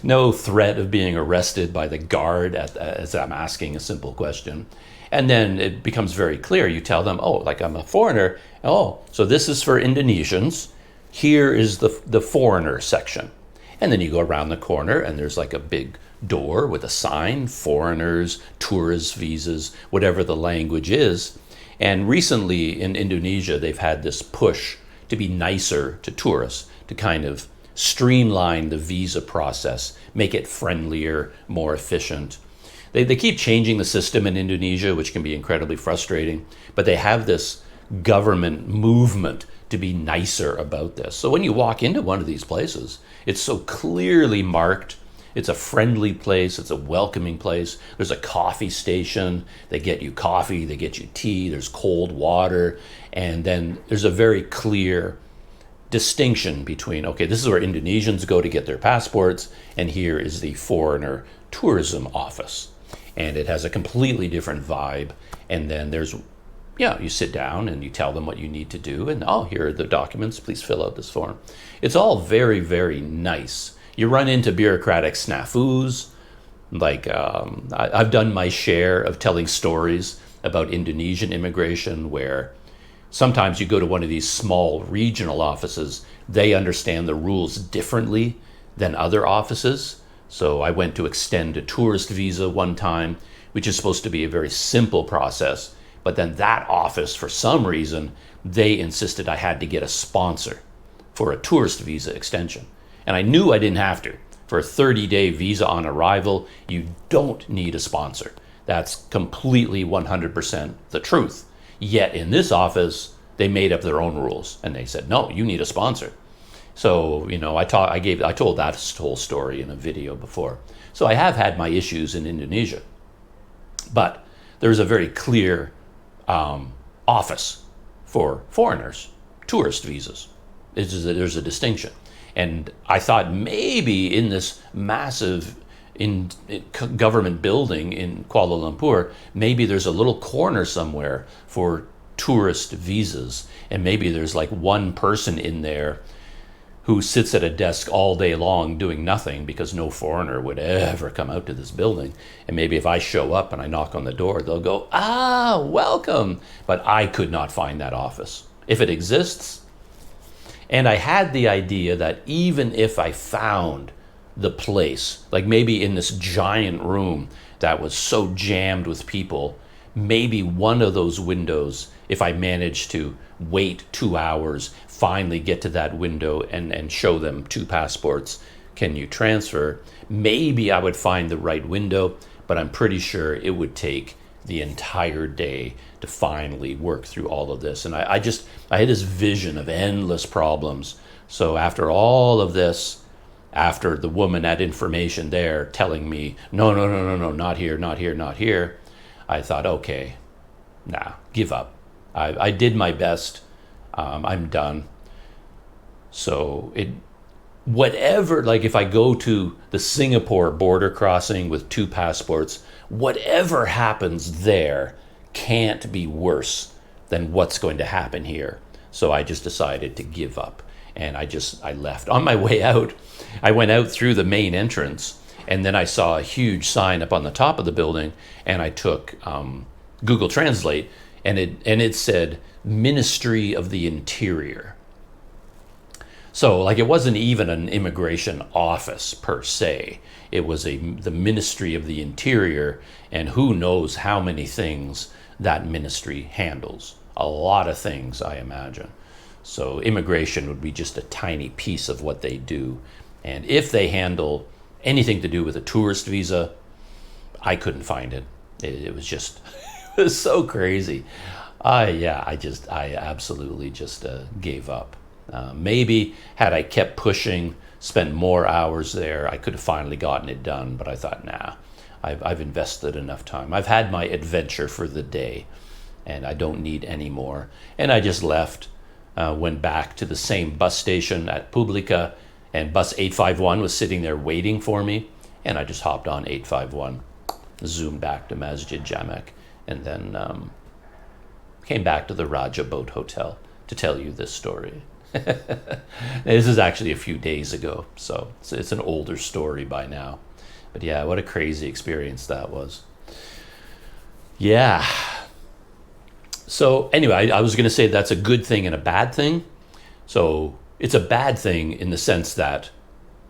no threat of being arrested by the guard as I'm asking a simple question. And then it becomes very clear. You tell them, oh, like I'm a foreigner. Oh, so this is for Indonesians. Here is the foreigner section. And then you go around the corner and there's like a big door with a sign, foreigners, tourist visas, whatever the language is. And recently in Indonesia, they've had this push to be nicer to tourists, to kind of streamline the visa process, make it friendlier, more efficient. They keep changing the system in Indonesia, which can be incredibly frustrating, but they have this government movement to be nicer about this. So when you walk into one of these places, it's so clearly marked. It's a friendly place. It's a welcoming place. There's a coffee station. They get you coffee. They get you tea. There's cold water. And then there's a very clear distinction between, okay, this is where Indonesians go to get their passports, and here is the foreigner tourism office. And it has a completely different vibe. And then there's you sit down and you tell them what you need to do, and oh, here are the documents, please fill out this form. It's all very, very nice. You run into bureaucratic snafus, like I've done my share of telling stories about Indonesian immigration, where sometimes you go to one of these small regional offices, they understand the rules differently than other offices. So I went to extend a tourist visa one time, which is supposed to be a very simple process. But then that office, for some reason, they insisted I had to get a sponsor for a tourist visa extension. And I knew I didn't have to. For a 30-day visa on arrival, you don't need a sponsor. That's completely 100% the truth. Yet in this office, they made up their own rules. And they said, no, you need a sponsor. So, I told that whole story in a video before. So I have had my issues in Indonesia. But there's a very clear office for foreigners, tourist visas. There's a distinction. And I thought maybe in this massive government building in Kuala Lumpur, maybe there's a little corner somewhere for tourist visas. And maybe there's like one person in there who sits at a desk all day long doing nothing, because no foreigner would ever come out to this building. And maybe if I show up and I knock on the door, they'll go, welcome. But I could not find that office. If it exists, and I had the idea that even if I found the place, like maybe in this giant room that was so jammed with people, maybe one of those windows, if I managed to wait 2 hours, finally get to that window and show them 2 passports, can you transfer? Maybe I would find the right window, but I'm pretty sure it would take the entire day to finally work through all of this. And I had this vision of endless problems So after all of this, after the woman had information there telling me, no, no, no, no, no, not here, not here, not here, I thought, okay, nah, give up. I did my best. I'm done. So whatever, like if I go to the Singapore border crossing with 2 passports, whatever happens there can't be worse than what's going to happen here. So I just decided to give up. And I left. On my way out, I went out through the main entrance, and then I saw a huge sign up on the top of the building, and I took Google Translate, and it said Ministry of the Interior. So like it wasn't even an immigration office per se. It was the Ministry of the Interior, and who knows how many things that ministry handles. A lot of things, I imagine. So immigration would be just a tiny piece of what they do. And if they handle anything to do with a tourist visa, I couldn't find it. It was just, it was so crazy. I absolutely just gave up. Maybe had I kept pushing, spent more hours there, I could have finally gotten it done. But I thought, nah, I've invested enough time. I've had my adventure for the day, and I don't need any more. And I just left. Went back to the same bus station at Publica, and bus 851 was sitting there waiting for me, and I just hopped on 851, zoomed back to Masjid Jamek, and then came back to the Raja Boat Hotel to tell you this story. This is actually a few days ago, so it's an older story by now. But yeah, what a crazy experience that was. Yeah. So anyway, I was going to say that's a good thing and a bad thing. So it's a bad thing in the sense that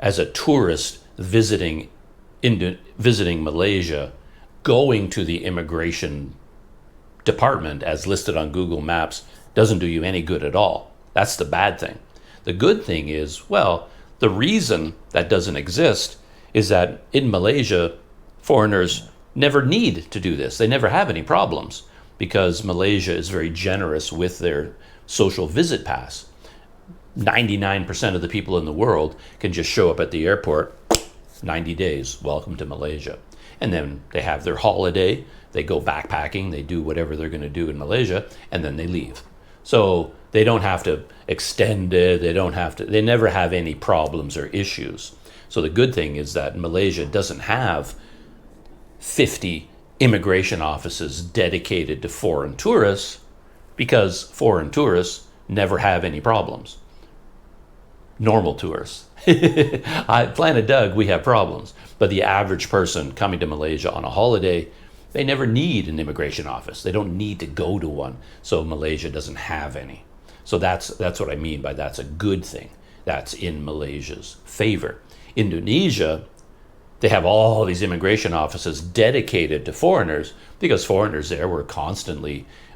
as a tourist visiting Malaysia, going to the immigration department as listed on Google Maps doesn't do you any good at all. That's the bad thing. The good thing is, well, the reason that doesn't exist is that in Malaysia, foreigners never need to do this. They never have any problems, because Malaysia is very generous with their social visit pass. 99% of the people in the world can just show up at the airport, 90 days, welcome to Malaysia. And then they have their holiday, they go backpacking, they do whatever they're going to do in Malaysia, and then they leave. So they don't have to extend it, they never have any problems or issues. So the good thing is that Malaysia doesn't have 50 immigration offices dedicated to foreign tourists, because foreign tourists never have any problems. Normal tourists. Planet Doug, we have problems. But the average person coming to Malaysia on a holiday, they never need an immigration office. They don't need to go to one. So Malaysia doesn't have any. So that's what I mean by that's a good thing. That's in Malaysia's favor. Indonesia, they have all these immigration offices dedicated to foreigners, because foreigners there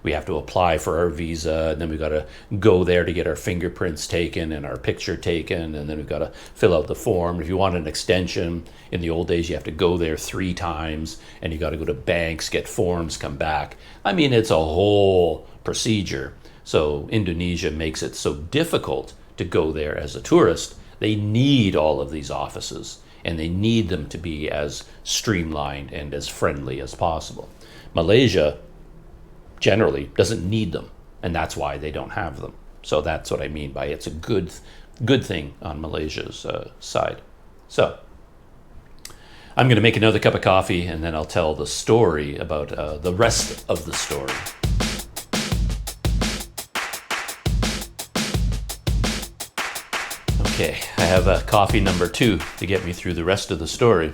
we have to apply for our visa, and then we've got to go there to get our fingerprints taken and our picture taken, and then we've got to fill out the form. If you want an extension, in the old days you have to go there 3 times, and you got to go to banks, get forms, come back. I mean, it's a whole procedure. So Indonesia makes it so difficult to go there as a tourist. They need all of these offices, and they need them to be as streamlined and as friendly as possible. Malaysia generally doesn't need them, and that's why they don't have them. So that's what I mean by it's a good thing on Malaysia's side. So I'm going to make another cup of coffee, and then I'll tell the story about the rest of the story. Okay, I have coffee number 2 to get me through the rest of the story.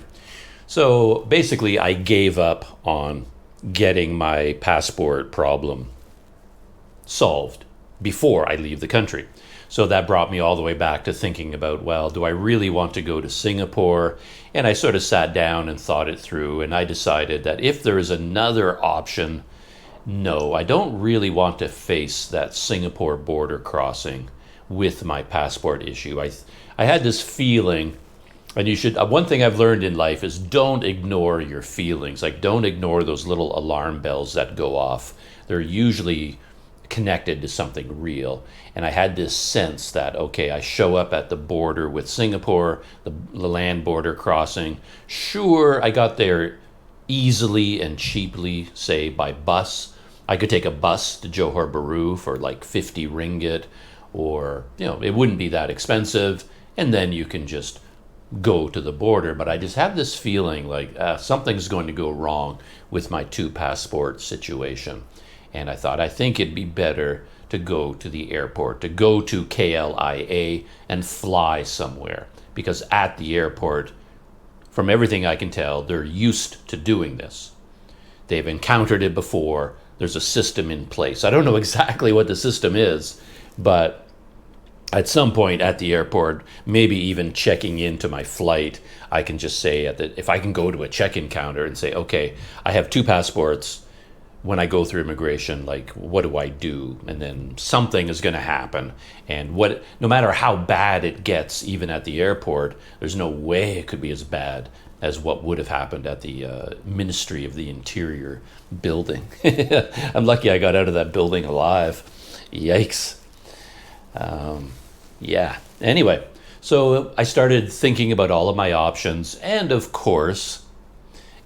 So basically, I gave up on getting my passport problem solved before I leave the country. So that brought me all the way back to thinking about, well, do I really want to go to Singapore? And I sort of sat down and thought it through, and I decided that if there is another option, no, I don't really want to face that Singapore border crossing with my passport issue. I had this feeling, and you should, one thing I've learned in life is don't ignore your feelings. Like, don't ignore those little alarm bells that go off. They're usually connected to something real. And I had this sense that, okay, I show up at the border with Singapore, the land border crossing. Sure, I got there easily and cheaply, say by bus. I could take a bus to Johor Bahru for like 50 ringgit, or, it wouldn't be that expensive. And then you can just go to the border. But I just have this feeling like something's going to go wrong with my 2 passport situation. And I think it'd be better to go to the airport, to go to KLIA and fly somewhere. Because at the airport, from everything I can tell, they're used to doing this. They've encountered it before. There's a system in place. I don't know exactly what the system is, but at some point at the airport, maybe even checking into my flight, I can just say if I can go to a check-in counter and say, okay, I have 2 passports. When I go through immigration, like, what do I do? And then something is going to happen. And no matter how bad it gets, even at the airport, there's no way it could be as bad as what would have happened at the Ministry of the Interior building. I'm lucky I got out of that building alive. Yikes. Yeah. Anyway, so I started thinking about all of my options. And of course,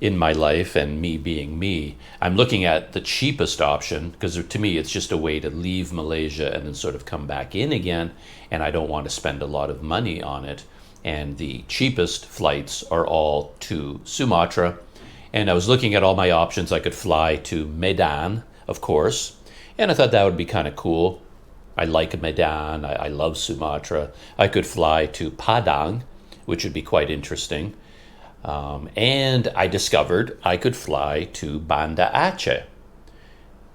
in my life, and me being me, I'm looking at the cheapest option, because to me it's just a way to leave Malaysia and then sort of come back in again, and I don't want to spend a lot of money on it. And the cheapest flights are all to Sumatra. And I was looking at all my options. I could fly to Medan, of course, and I thought that would be kind of cool. I like Medan. I love Sumatra. I could fly to Padang, which would be quite interesting. And I discovered I could fly to Banda Aceh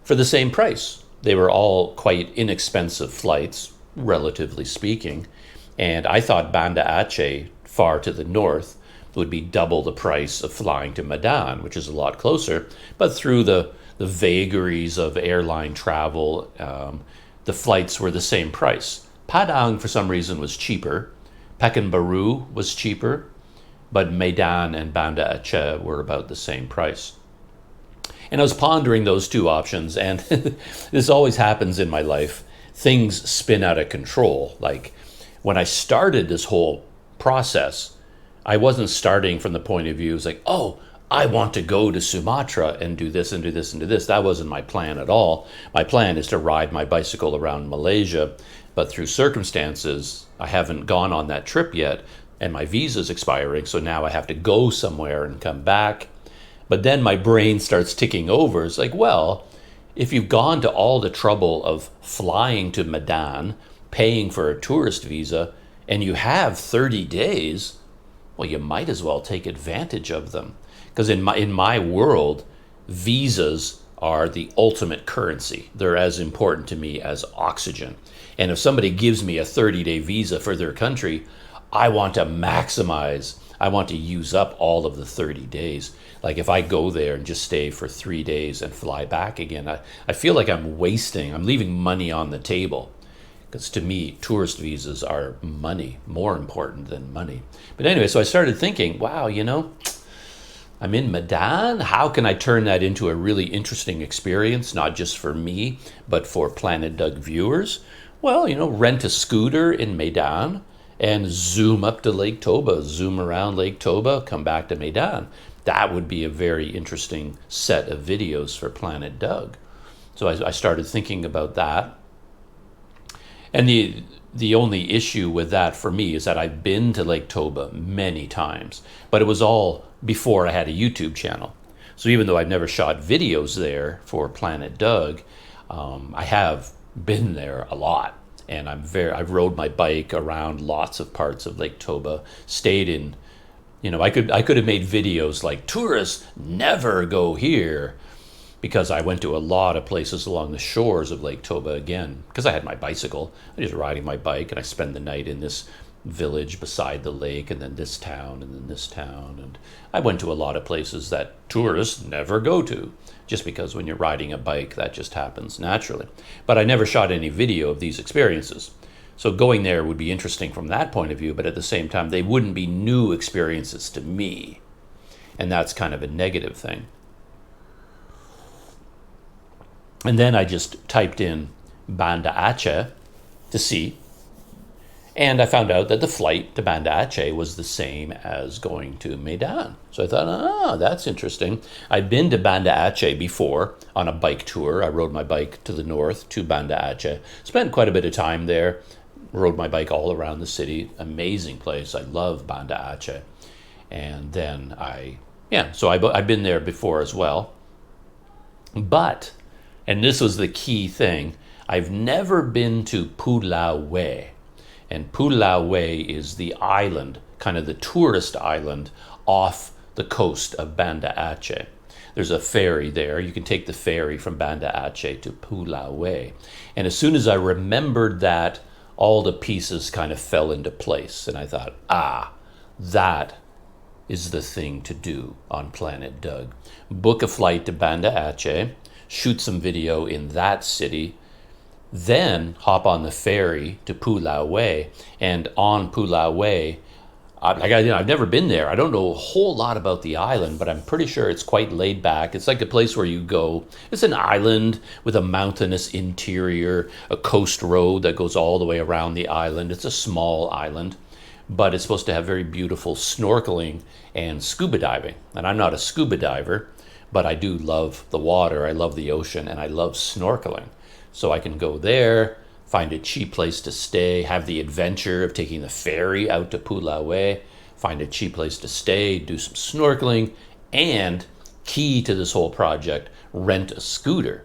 for the same price. They were all quite inexpensive flights, relatively speaking. And I thought Banda Aceh, far to the north, would be double the price of flying to Medan, which is a lot closer. But through the vagaries of airline travel, the flights were the same price. Padang, for some reason, was cheaper. Pekanbaru was cheaper. But Medan and Banda Aceh were about the same price. And I was pondering those 2 options, and this always happens in my life. Things spin out of control. Like, when I started this whole process, I wasn't starting from the point of view, it's like, oh, I want to go to Sumatra and do this and do this and do this. That wasn't my plan at all. My plan is to ride my bicycle around Malaysia, but through circumstances, I haven't gone on that trip yet. And my visa's expiring, so now I have to go somewhere and come back. But then my brain starts ticking over. It's like, well, if you've gone to all the trouble of flying to Medan, paying for a tourist visa, and you have 30 days, well, you might as well take advantage of them. Because in my world, visas are the ultimate currency. They're as important to me as oxygen. And if somebody gives me a 30-day visa for their country, I want to maximize, I want to use up all of the 30 days. Like if I go there and just stay for 3 days and fly back again, I feel like I'm leaving money on the table. Because to me, tourist visas are money, more important than money. But anyway, so I started thinking, wow, I'm in Medan. How can I turn that into a really interesting experience, not just for me, but for Planet Doug viewers? Well, rent a scooter in Medan and zoom up to Lake Toba, zoom around Lake Toba, come back to Medan. That would be a very interesting set of videos for Planet Doug. So I started thinking about that. And the only issue with that for me is that I've been to Lake Toba many times, but it was all before I had a YouTube channel. So even though I've never shot videos there for Planet Doug, I have been there a lot. And I've rode my bike around lots of parts of Lake Toba, stayed in, I could have made videos like tourists never go here, because I went to a lot of places along the shores of Lake Toba again, because I had my bicycle. I was riding my bike and I spend the night in this village beside the lake, and then this town, and then this town. And I went to a lot of places that tourists never go to, just because when you're riding a bike, that just happens naturally. But I never shot any video of these experiences. So going there would be interesting from that point of view, but at the same time, they wouldn't be new experiences to me. And that's kind of a negative thing. And then I just typed in Banda Aceh to see. And I found out that the flight to Banda Aceh was the same as going to Medan. So I thought, that's interesting. I'd been to Banda Aceh before on a bike tour. I rode my bike to the north to Banda Aceh. Spent quite a bit of time there. Rode my bike all around the city. Amazing place. I love Banda Aceh. And then I've been there before as well. But, and this was the key thing, I've never been to Pulau. And Pulau is the island, kind of the tourist island off the coast of Banda Aceh. There's a ferry there. You can take the ferry from Banda Aceh to Pulau. And as soon as I remembered that, all the pieces kind of fell into place. And I thought, that is the thing to do on Planet Doug. Book a flight to Banda Aceh, shoot some video in that city, then hop on the ferry to Pulau. And on Pulau, I've never been there. I don't know a whole lot about the island, but I'm pretty sure it's quite laid back. It's like a place where you go. It's an island with a mountainous interior, a coast road that goes all the way around the island. It's a small island, but it's supposed to have very beautiful snorkeling and scuba diving. And I'm not a scuba diver, but I do love the water. I love the ocean, and I love snorkeling. So I can go there, find a cheap place to stay, have the adventure of taking the ferry out to Pulau, find a cheap place to stay, do some snorkeling, and key to this whole project, rent a scooter.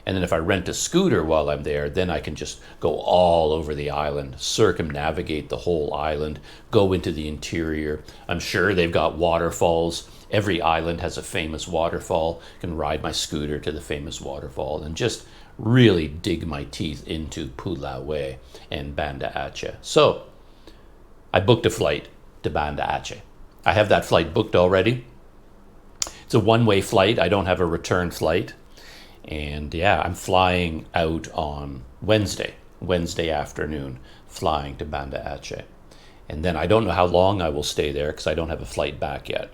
And then if I rent a scooter while I'm there, then I can just go all over the island, circumnavigate the whole island, go into the interior. I'm sure they've got waterfalls. Every island has a famous waterfall. I can ride my scooter to the famous waterfall and just really dig my teeth into Pulau and Banda Aceh. So I booked a flight to Banda Aceh. I have that flight booked already. It's a one-way flight. I don't have a return flight. And I'm flying out on Wednesday afternoon, flying to Banda Aceh. And then I don't know how long I will stay there because I don't have a flight back yet.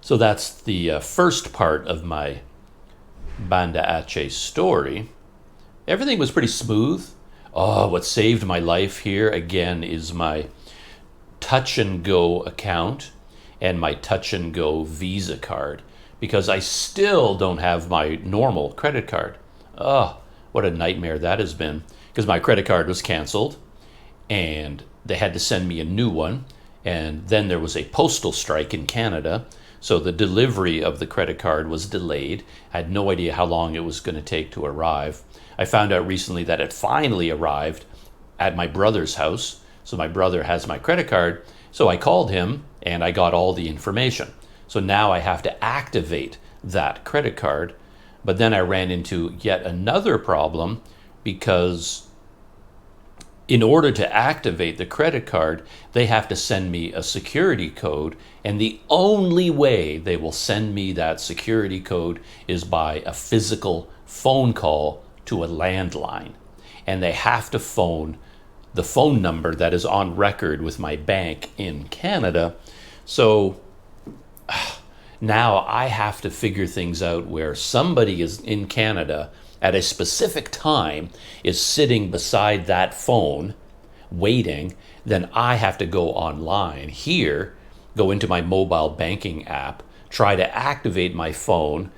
So that's the first part of my Banda Aceh story. Everything was pretty smooth. What saved my life here, again, is my Touch and Go account and my Touch and Go Visa card, because I still don't have my normal credit card. What a nightmare that has been, because my credit card was canceled and they had to send me a new one. And then there was a postal strike in Canada. So the delivery of the credit card was delayed. I had no idea how long it was going to take to arrive. I found out recently that it finally arrived at my brother's house. So my brother has my credit card. So I called him and I got all the information. So now I have to activate that credit card. But then I ran into yet another problem, because in order to activate the credit card, they have to send me a security code, and the only way they will send me that security code is by a physical phone call to a landline. And they have to phone the phone number that is on record with my bank in Canada. So now I have to figure things out where somebody is in Canada at a specific time is sitting beside that phone waiting. Then I have to go online here, go into my mobile banking app, try to activate my phone,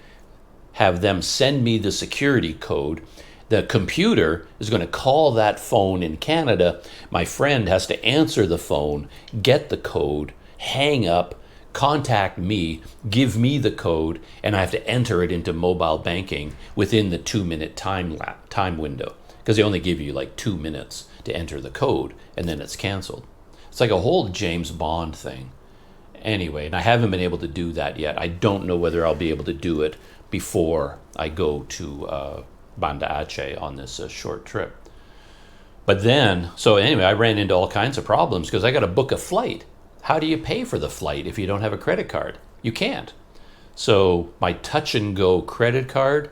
have them send me the security code. The computer is going to call that phone in Canada. My friend has to answer the phone, get the code, hang up, contact me, give me the code, and I have to enter it into mobile banking within the 2-minute time window, because they only give you like 2 minutes to enter the code, and then it's canceled. It's like a whole James Bond thing. Anyway, and I haven't been able to do that yet. I don't know whether I'll be able to do it before I go to Banda Aceh on this short trip. But then, so anyway, I ran into all kinds of problems because I got to book a flight. How do you pay for the flight if you don't have a credit card? You can't. So my Touch and Go credit card,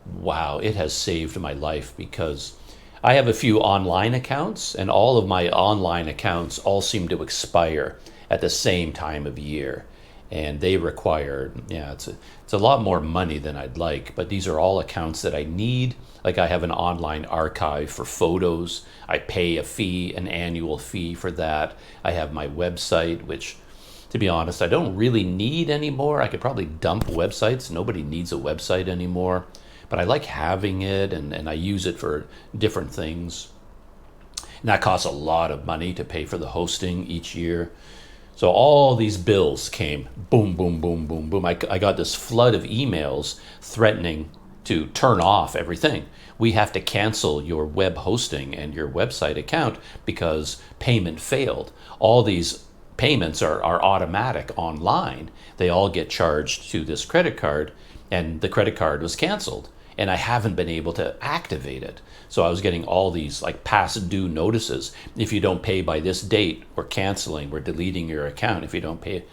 wow, it has saved my life, because I have a few online accounts, and all of my online accounts all seem to expire at the same time of year. and they require, it's a lot more money than I'd like, but these are all accounts that I need. Like I have an online archive for photos. I pay a fee, an annual fee for that. I have my website, which, to be honest, I don't really need anymore. I could probably dump websites. Nobody needs a website anymore, but I like having it, and I use it for different things. And that costs a lot of money to pay for the hosting each year. So all these bills came, boom, boom, boom, boom, boom. I got this flood of emails threatening to turn off everything. We have to cancel your web hosting and your website account because payment failed. All these payments are automatic online. They all get charged to this credit card, and the credit card was canceled, and I haven't been able to activate it. So I was getting all these like past due notices. If you don't pay by this date, we're canceling, we're deleting your account if you don't pay. It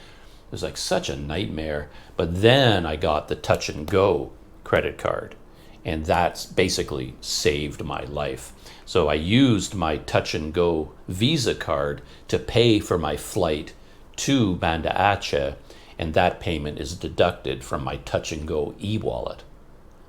was like such a nightmare. But then I got the Touch and Go credit card, and that's basically saved my life. So I used my Touch and Go Visa card to pay for my flight to Banda Aceh, and that payment is deducted from my Touch and Go eWallet.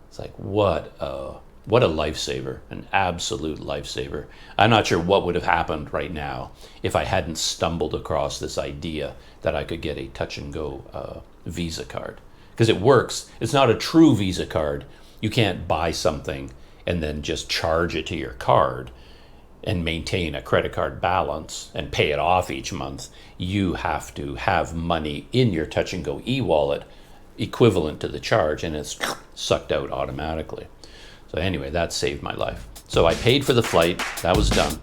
It's like, what a lifesaver, an absolute lifesaver. I'm not sure what would have happened right now if I hadn't stumbled across this idea that I could get a Touch and Go Visa card. Because it works. It's not a true Visa card. You can't buy something and then just charge it to your card and maintain a credit card balance and pay it off each month. You have to have money in your Touch and Go e-wallet equivalent to the charge, and it's sucked out automatically. So anyway, that saved my life. So I paid for the flight. That was done.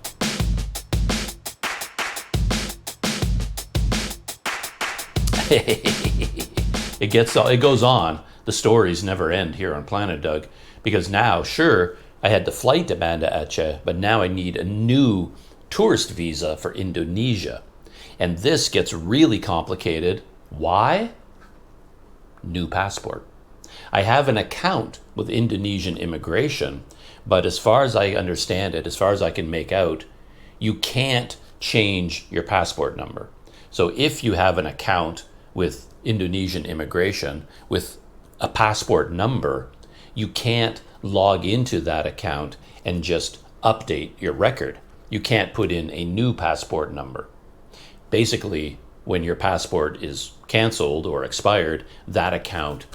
It goes on. The stories never end here on Planet Doug, because now, sure, I had the flight to Banda Aceh, but now I need a new tourist visa for Indonesia. And this gets really complicated. Why? New passport. I have an account with Indonesian immigration, but as far as I understand it, as far as I can make out, you can't change your passport number. So if you have an account with Indonesian immigration with a passport number, you can't log into that account and just update your record. You can't put in a new passport number. Basically, when your passport is canceled or expired, that account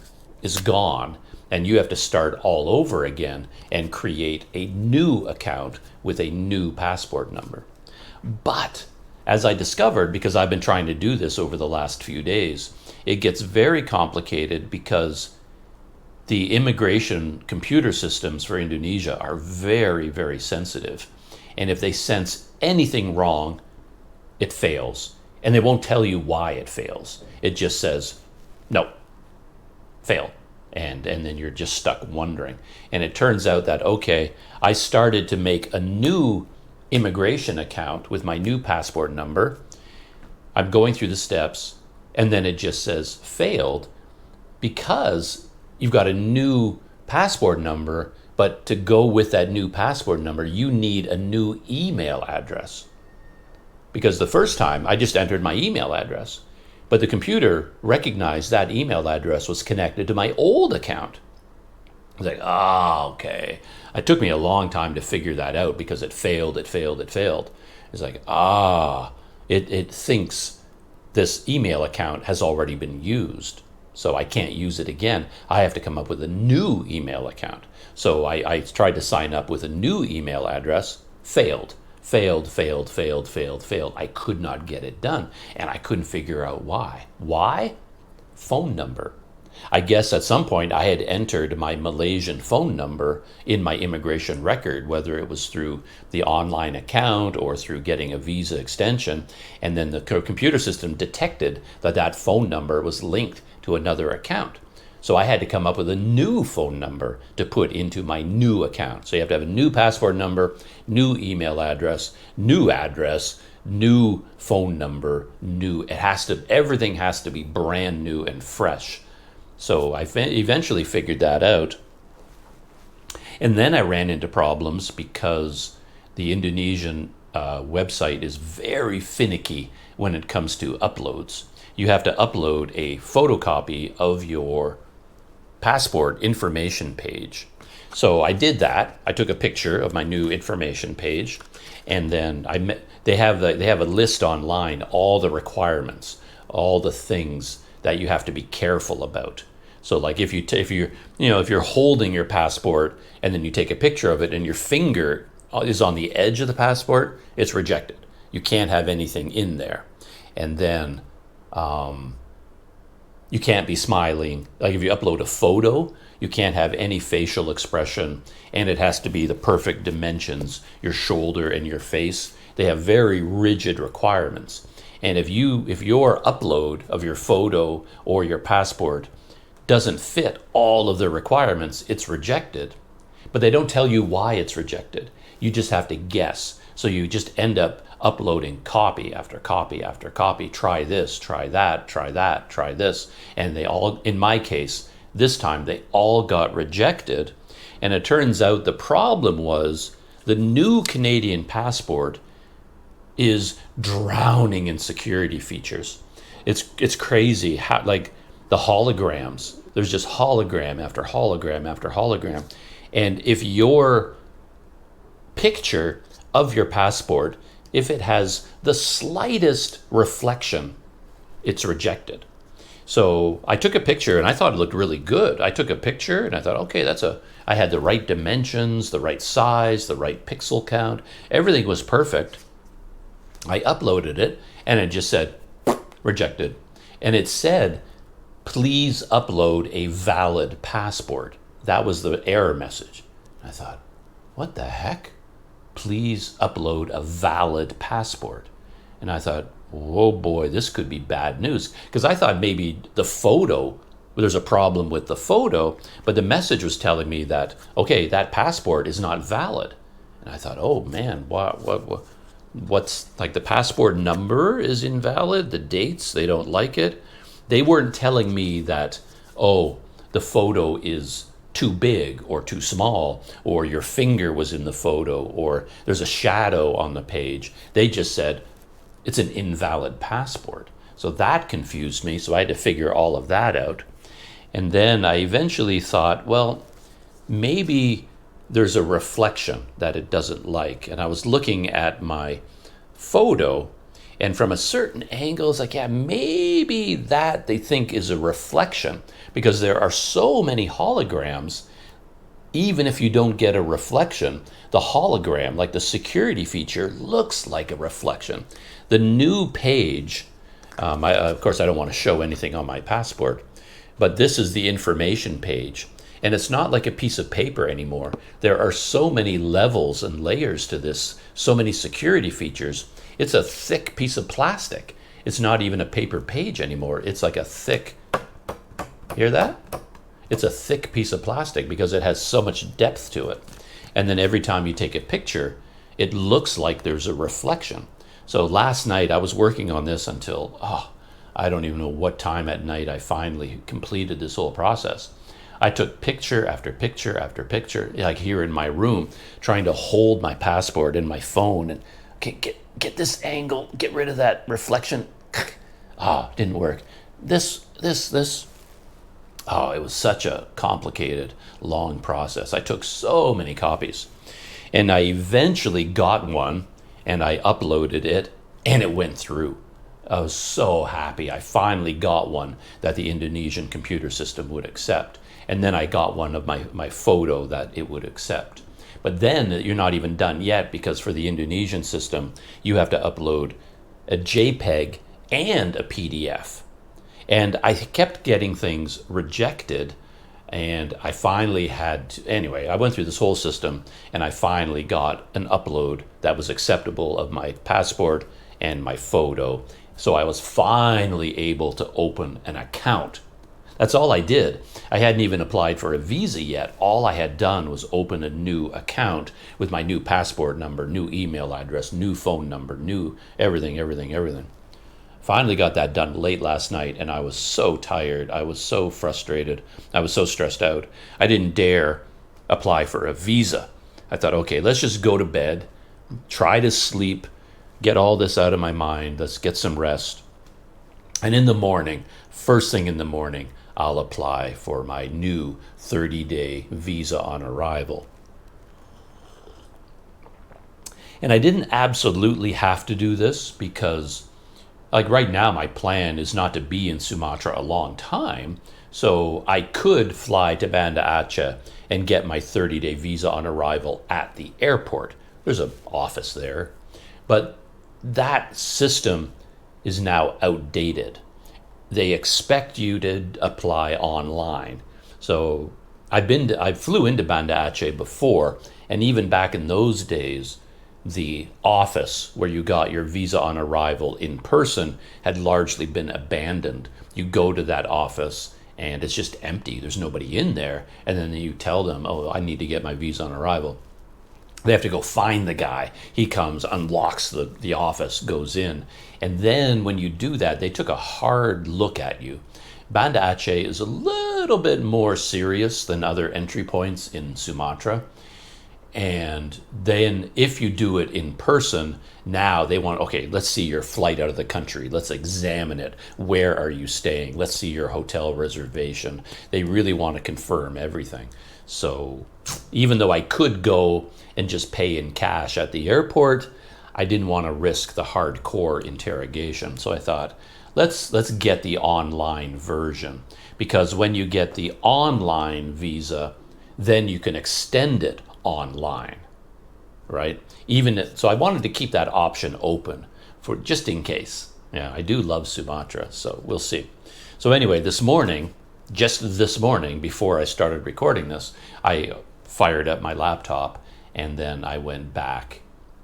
is gone, and you have to start all over again and create a new account with a new passport number. But as I discovered, because I've been trying to do this over the last few days, it gets very complicated because the immigration computer systems for Indonesia are very, very sensitive. And if they sense anything wrong, it fails. And they won't tell you why it fails. It just says, no, fail. And then you're just stuck wondering. And it turns out that, okay, I started to make a new immigration account with my new passport number. I'm going through the steps, and then it just says failed because you've got a new passport number, but to go with that new passport number, you need a new email address. Because the first time I just entered my email address, but the computer recognized that email address was connected to my old account. I was like, okay. It took me a long time to figure that out because it failed. It's like, it thinks this email account has already been used, so I can't use it again. I have to come up with a new email account. So I tried to sign up with a new email address, failed. I could not get it done, and I couldn't figure out why. Why? Phone number. I guess at some point I had entered my Malaysian phone number in my immigration record, whether it was through the online account or through getting a visa extension, and then the computer system detected that that phone number was linked to another account. So I had to come up with a new phone number to put into my new account. So you have to have a new passport number, new email address, new phone number, everything has to be brand new and fresh. So I eventually figured that out. And then I ran into problems because the Indonesian website is very finicky when it comes to uploads. you have to upload a photocopy of your passport information page. So I did that. I took a picture of my new information page, and then they have a list online, all the requirements, all the things that you have to be careful about. So like if you're holding your passport and then you take a picture of it and your finger is on the edge of the passport, it's rejected. You can't have anything in there. And then you can't be smiling. Like if you upload a photo, you can't have any facial expression, and it has to be the perfect dimensions, your shoulder and your face. They have very rigid requirements. And if your upload of your photo or your passport doesn't fit all of the requirements, it's rejected. But they don't tell you why it's rejected. You just have to guess. So you just end up uploading copy after copy after copy. Try this, try that, try that, try this. And they all, in my case, this time they all got rejected. And it turns out the problem was the new Canadian passport is drowning in security features. It's crazy how, like, the holograms, there's just hologram after hologram after hologram. And if your picture of your passport, if it has the slightest reflection, it's rejected. So I took a picture and I thought it looked really good. I took a picture and I thought, okay, I had the right dimensions, the right size, the right pixel count. Everything was perfect. I uploaded it and it just said rejected. And it said, please upload a valid passport. That was the error message. I thought, what the heck? Please upload a valid passport. And I thought, oh boy, this could be bad news. Because I thought maybe the photo, there's a problem with the photo, but the message was telling me that, okay, that passport is not valid. And I thought, oh man, what's, like, the passport number is invalid, the dates, they don't like it. They weren't telling me that, oh, the photo is too big or too small, or your finger was in the photo, or there's a shadow on the page. They just said, it's an invalid passport. So that confused me, so I had to figure all of that out. And then I eventually thought, well, maybe there's a reflection that it doesn't like. And I was looking at my photo, and from a certain angle, it's like, yeah, maybe that they think is a reflection, because there are so many holograms. Even if you don't get a reflection, the hologram, like the security feature, looks like a reflection. The new page, of course, I don't want to show anything on my passport, but this is the information page. And it's not like a piece of paper anymore. There are so many levels and layers to this, so many security features. It's a thick piece of plastic. It's not even a paper page anymore. It's like a thick, hear that? It's a thick piece of plastic because it has so much depth to it. And then every time you take a picture, it looks like there's a reflection. So last night I was working on this until, I don't even know what time at night I finally completed this whole process. I took picture after picture after picture, like here in my room, trying to hold my passport in my phone and, okay, get this angle, get rid of that reflection. Didn't work. This. It was such a complicated, long process. I took so many copies. And I eventually got one, and I uploaded it, and it went through. I was so happy. I finally got one that the Indonesian computer system would accept. And then I got one of my photo that it would accept. But then you're not even done yet, because for the Indonesian system, you have to upload a JPEG and a PDF. And I kept getting things rejected, and I finally had to, anyway, I went through this whole system, and I finally got an upload that was acceptable of my passport and my photo. So I was finally able to open an account. That's all I did. I hadn't even applied for a visa yet. All I had done was open a new account with my new passport number, new email address, new phone number, new everything. Finally got that done late last night, and I was so tired. I was so frustrated. I was so stressed out. I didn't dare apply for a visa. I thought, okay, let's just go to bed, try to sleep, get all this out of my mind. Let's get some rest. And in the morning, first thing in the morning, I'll apply for my new 30-day visa on arrival. And I didn't absolutely have to do this because, like right now, my plan is not to be in Sumatra a long time. So I could fly to Banda Aceh and get my 30-day visa on arrival at the airport. There's an office there. But that system is now outdated. They expect you to apply online. So I flew into Banda Aceh before, and even back in those days, the office where you got your visa on arrival in person had largely been abandoned. You go to that office and it's just empty. There's nobody in there. And then you tell them, oh, I need to get my visa on arrival. They have to go find the guy. He comes, unlocks the office, goes in. And then when you do that, they took a hard look at you. Banda Aceh is a little bit more serious than other entry points in Sumatra. And then if you do it in person, now they want, okay, let's see your flight out of the country. Let's examine it. Where are you staying? Let's see your hotel reservation. They really want to confirm everything. So even though I could go and just pay in cash at the airport, I didn't want to risk the hardcore interrogation. So I thought, let's get the online version, because when you get the online visa, then you can extend it online, right? So I wanted to keep that option open for just in case. Yeah, I do love Sumatra, so we'll see. So anyway, just this morning, before I started recording this, I fired up my laptop and then I went back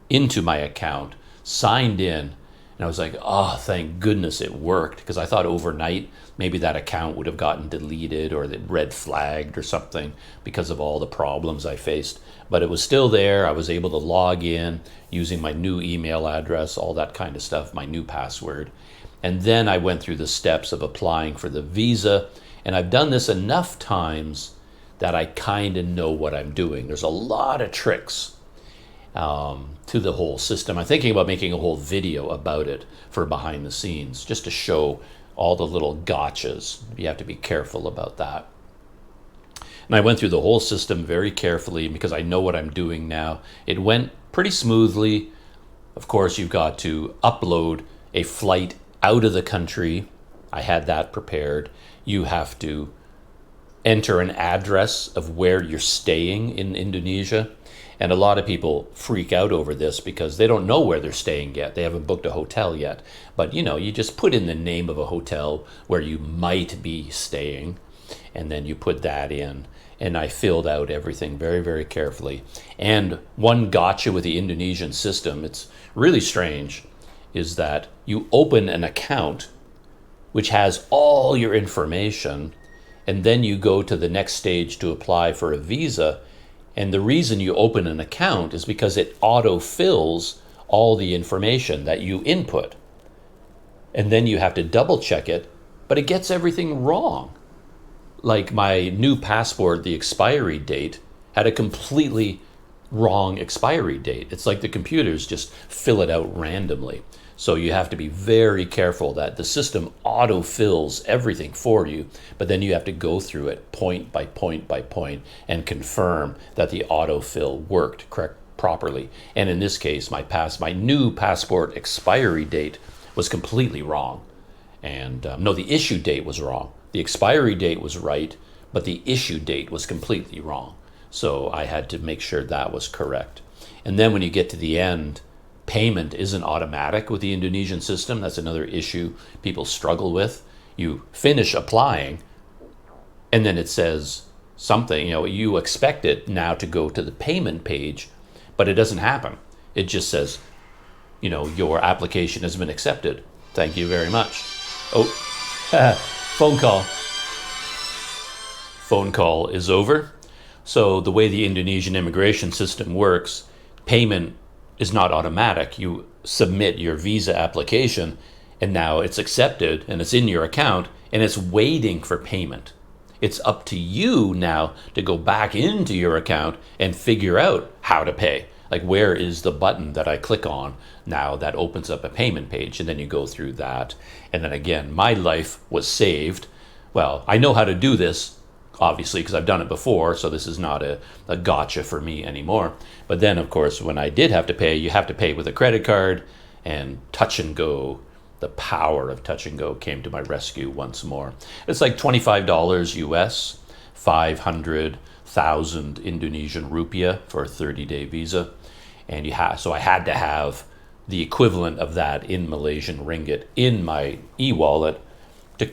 into my account, signed in, and I was like, oh, thank goodness it worked, because I thought overnight maybe that account would have gotten deleted or red flagged or something because of all the problems I faced. But it was still there. I was able to log in using my new email address, all that kind of stuff, my new password. And then I went through the steps of applying for the visa. And I've done this enough times that I kind of know what I'm doing. There's a lot of tricks to the whole system. I'm thinking about making a whole video about it for behind the scenes, just to show all the little gotchas. You have to be careful about that. And I went through the whole system very carefully because I know what I'm doing now. It went pretty smoothly. Of course, you've got to upload a flight out of the country. I had that prepared. You have to enter an address of where you're staying in Indonesia. And a lot of people freak out over this because they don't know where they're staying yet. They haven't booked a hotel yet. But, you just put in the name of a hotel where you might be staying, and then you put that in. And I filled out everything very, very carefully. And one gotcha with the Indonesian system, it's really strange, is that you open an account which has all your information, and then you go to the next stage to apply for a visa. And the reason you open an account is because it auto-fills all the information that you input. And then you have to double check it, but it gets everything wrong. Like my new passport, the expiry date had a completely wrong expiry date. It's like the computers just fill it out randomly. So you have to be very careful that the system auto-fills everything for you, but then you have to go through it point by point by point and confirm that the autofill worked properly. And in this case, my new passport expiry date was completely wrong. And no, the issue date was wrong. The expiry date was right, but the issue date was completely wrong. So I had to make sure that was correct. And then when you get to the end, payment isn't automatic with the Indonesian system. That's another issue people struggle with. You finish applying, and then it says something, you expect it now to go to the payment page, but it doesn't happen. It just says, your application has been accepted. Thank you very much. Oh, phone call. Phone call is over. So the way the Indonesian immigration system works, payment is not automatic. You submit your visa application, and now it's accepted, and it's in your account, and it's waiting for payment. It's up to you now to go back into your account and figure out how to pay. Like, where is the button that I click on now that opens up a payment page? And then you go through that. And then again, my life was saved. Well, I know how to do this, obviously, because I've done it before. So this is not a gotcha for me anymore. But then, of course, when I did have to pay, you have to pay with a credit card, and Touch and Go, the power of Touch and Go came to my rescue once more. It's like $25 US, 500,000 Indonesian rupiah for a 30-day visa. And so I had to have the equivalent of that in Malaysian ringgit in my eWallet to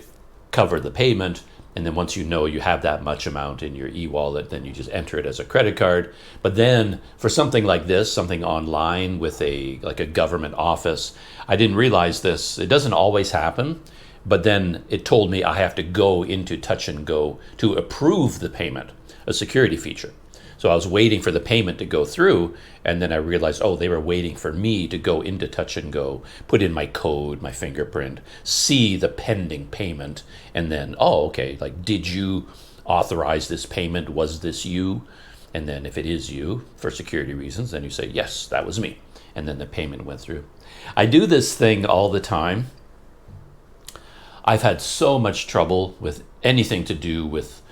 cover the payment. And then once you know you have that much amount in your eWallet, then you just enter it as a credit card. But then for something like this, something online with a government office, I didn't realize this. It doesn't always happen. But then it told me I have to go into Touch and Go to approve the payment, a security feature. So I was waiting for the payment to go through, and then I realized, oh, they were waiting for me to go into Touch and Go, put in my code, my fingerprint, see the pending payment, and then, oh, okay, like, did you authorize this payment? Was this you? And then if it is you, for security reasons, then you say, yes, that was me. And then the payment went through. I do this thing all the time. I've had so much trouble with anything to do with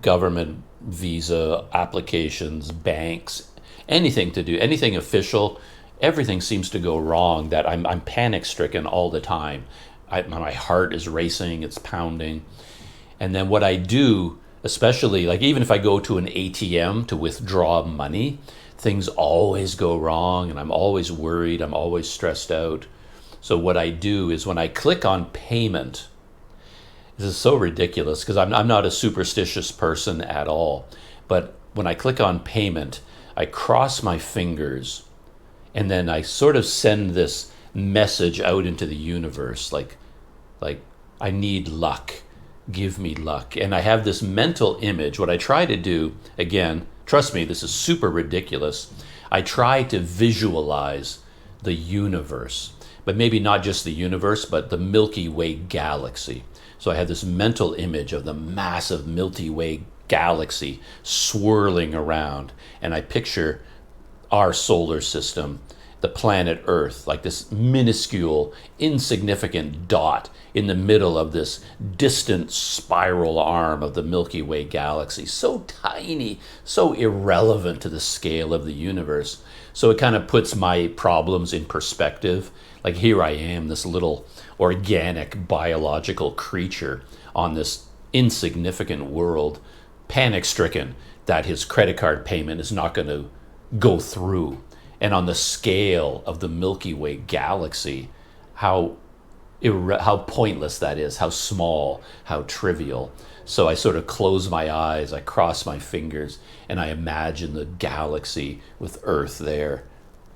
government visa applications, banks, anything official. Everything seems to go wrong that I'm panic stricken all the time. My heart is racing, it's pounding. And then what I do, especially like even if I go to an ATM to withdraw money, things always go wrong and I'm always worried, I'm always stressed out. So what I do is when I click on payment, this is so ridiculous because I'm not a superstitious person at all. But when I click on payment, I cross my fingers and then I sort of send this message out into the universe like I need luck, give me luck. And I have this mental image. What I try to do, again, trust me, this is super ridiculous. I try to visualize the universe. But maybe not just the universe, but the Milky Way galaxy. So I have this mental image of the massive Milky Way galaxy swirling around. And I picture our solar system, the planet Earth, like this minuscule, insignificant dot in the middle of this distant spiral arm of the Milky Way galaxy. So tiny, so irrelevant to the scale of the universe. So it kind of puts my problems in perspective. Like here I am, this little organic biological creature on this insignificant world, panic-stricken that his credit card payment is not going to go through. And on the scale of the Milky Way galaxy, how pointless that is, how small, how trivial. So I sort of close my eyes, I cross my fingers, and I imagine the galaxy with Earth there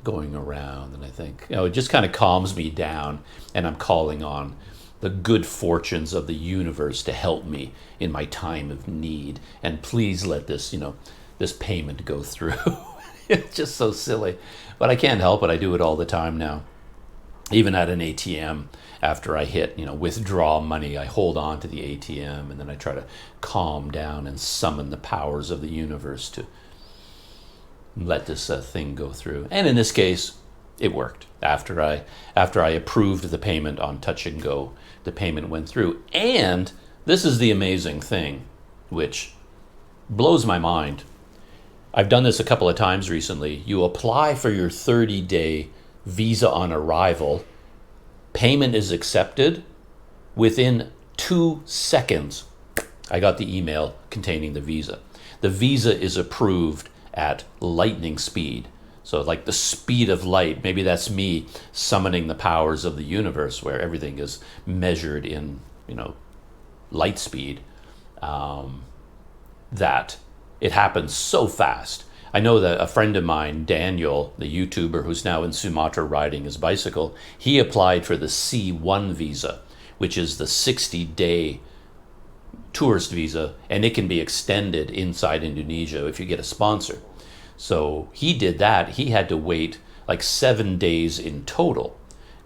going around. And I think, it just kind of calms me down, and I'm calling on the good fortunes of the universe to help me in my time of need. And please let this, this payment go through. It's just so silly. But I can't help it. I do it all the time now. Even at an ATM, after I hit, withdraw money, I hold on to the ATM and then I try to calm down and summon the powers of the universe to let this thing go through. And in this case, it worked. After I approved the payment on Touch and Go, the payment went through. And this is the amazing thing, which blows my mind. I've done this a couple of times recently. You apply for your 30-day visa on arrival. Payment is accepted. Within 2 seconds, I got the email containing the visa. The visa is approved at lightning speed. So like the speed of light, maybe that's me summoning the powers of the universe where everything is measured in, light speed, that it happens so fast. I know that a friend of mine, Daniel, the YouTuber who's now in Sumatra riding his bicycle, he applied for the C1 visa, which is the 60-day tourist visa, and it can be extended inside Indonesia if you get a sponsor. So he did that. He had to wait like 7 days in total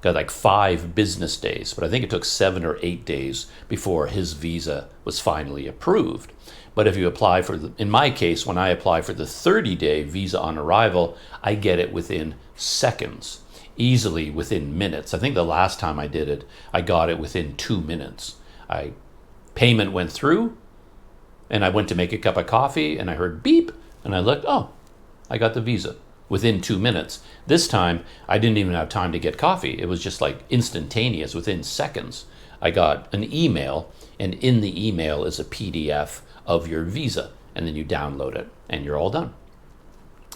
got like 5 business days, but I think it took 7 or 8 days before his visa was finally approved. But if you apply for, in my case, when I apply for the 30-day visa on arrival, I get it within seconds, easily within minutes. I think the last time I did it, I got it within 2 minutes. Payment went through, and I went to make a cup of coffee, and I heard beep, and I looked, oh, I got the visa within 2 minutes. This time, I didn't even have time to get coffee. It was just like instantaneous, within seconds. I got an email, and in the email is a PDF of your visa, and then you download it, and you're all done.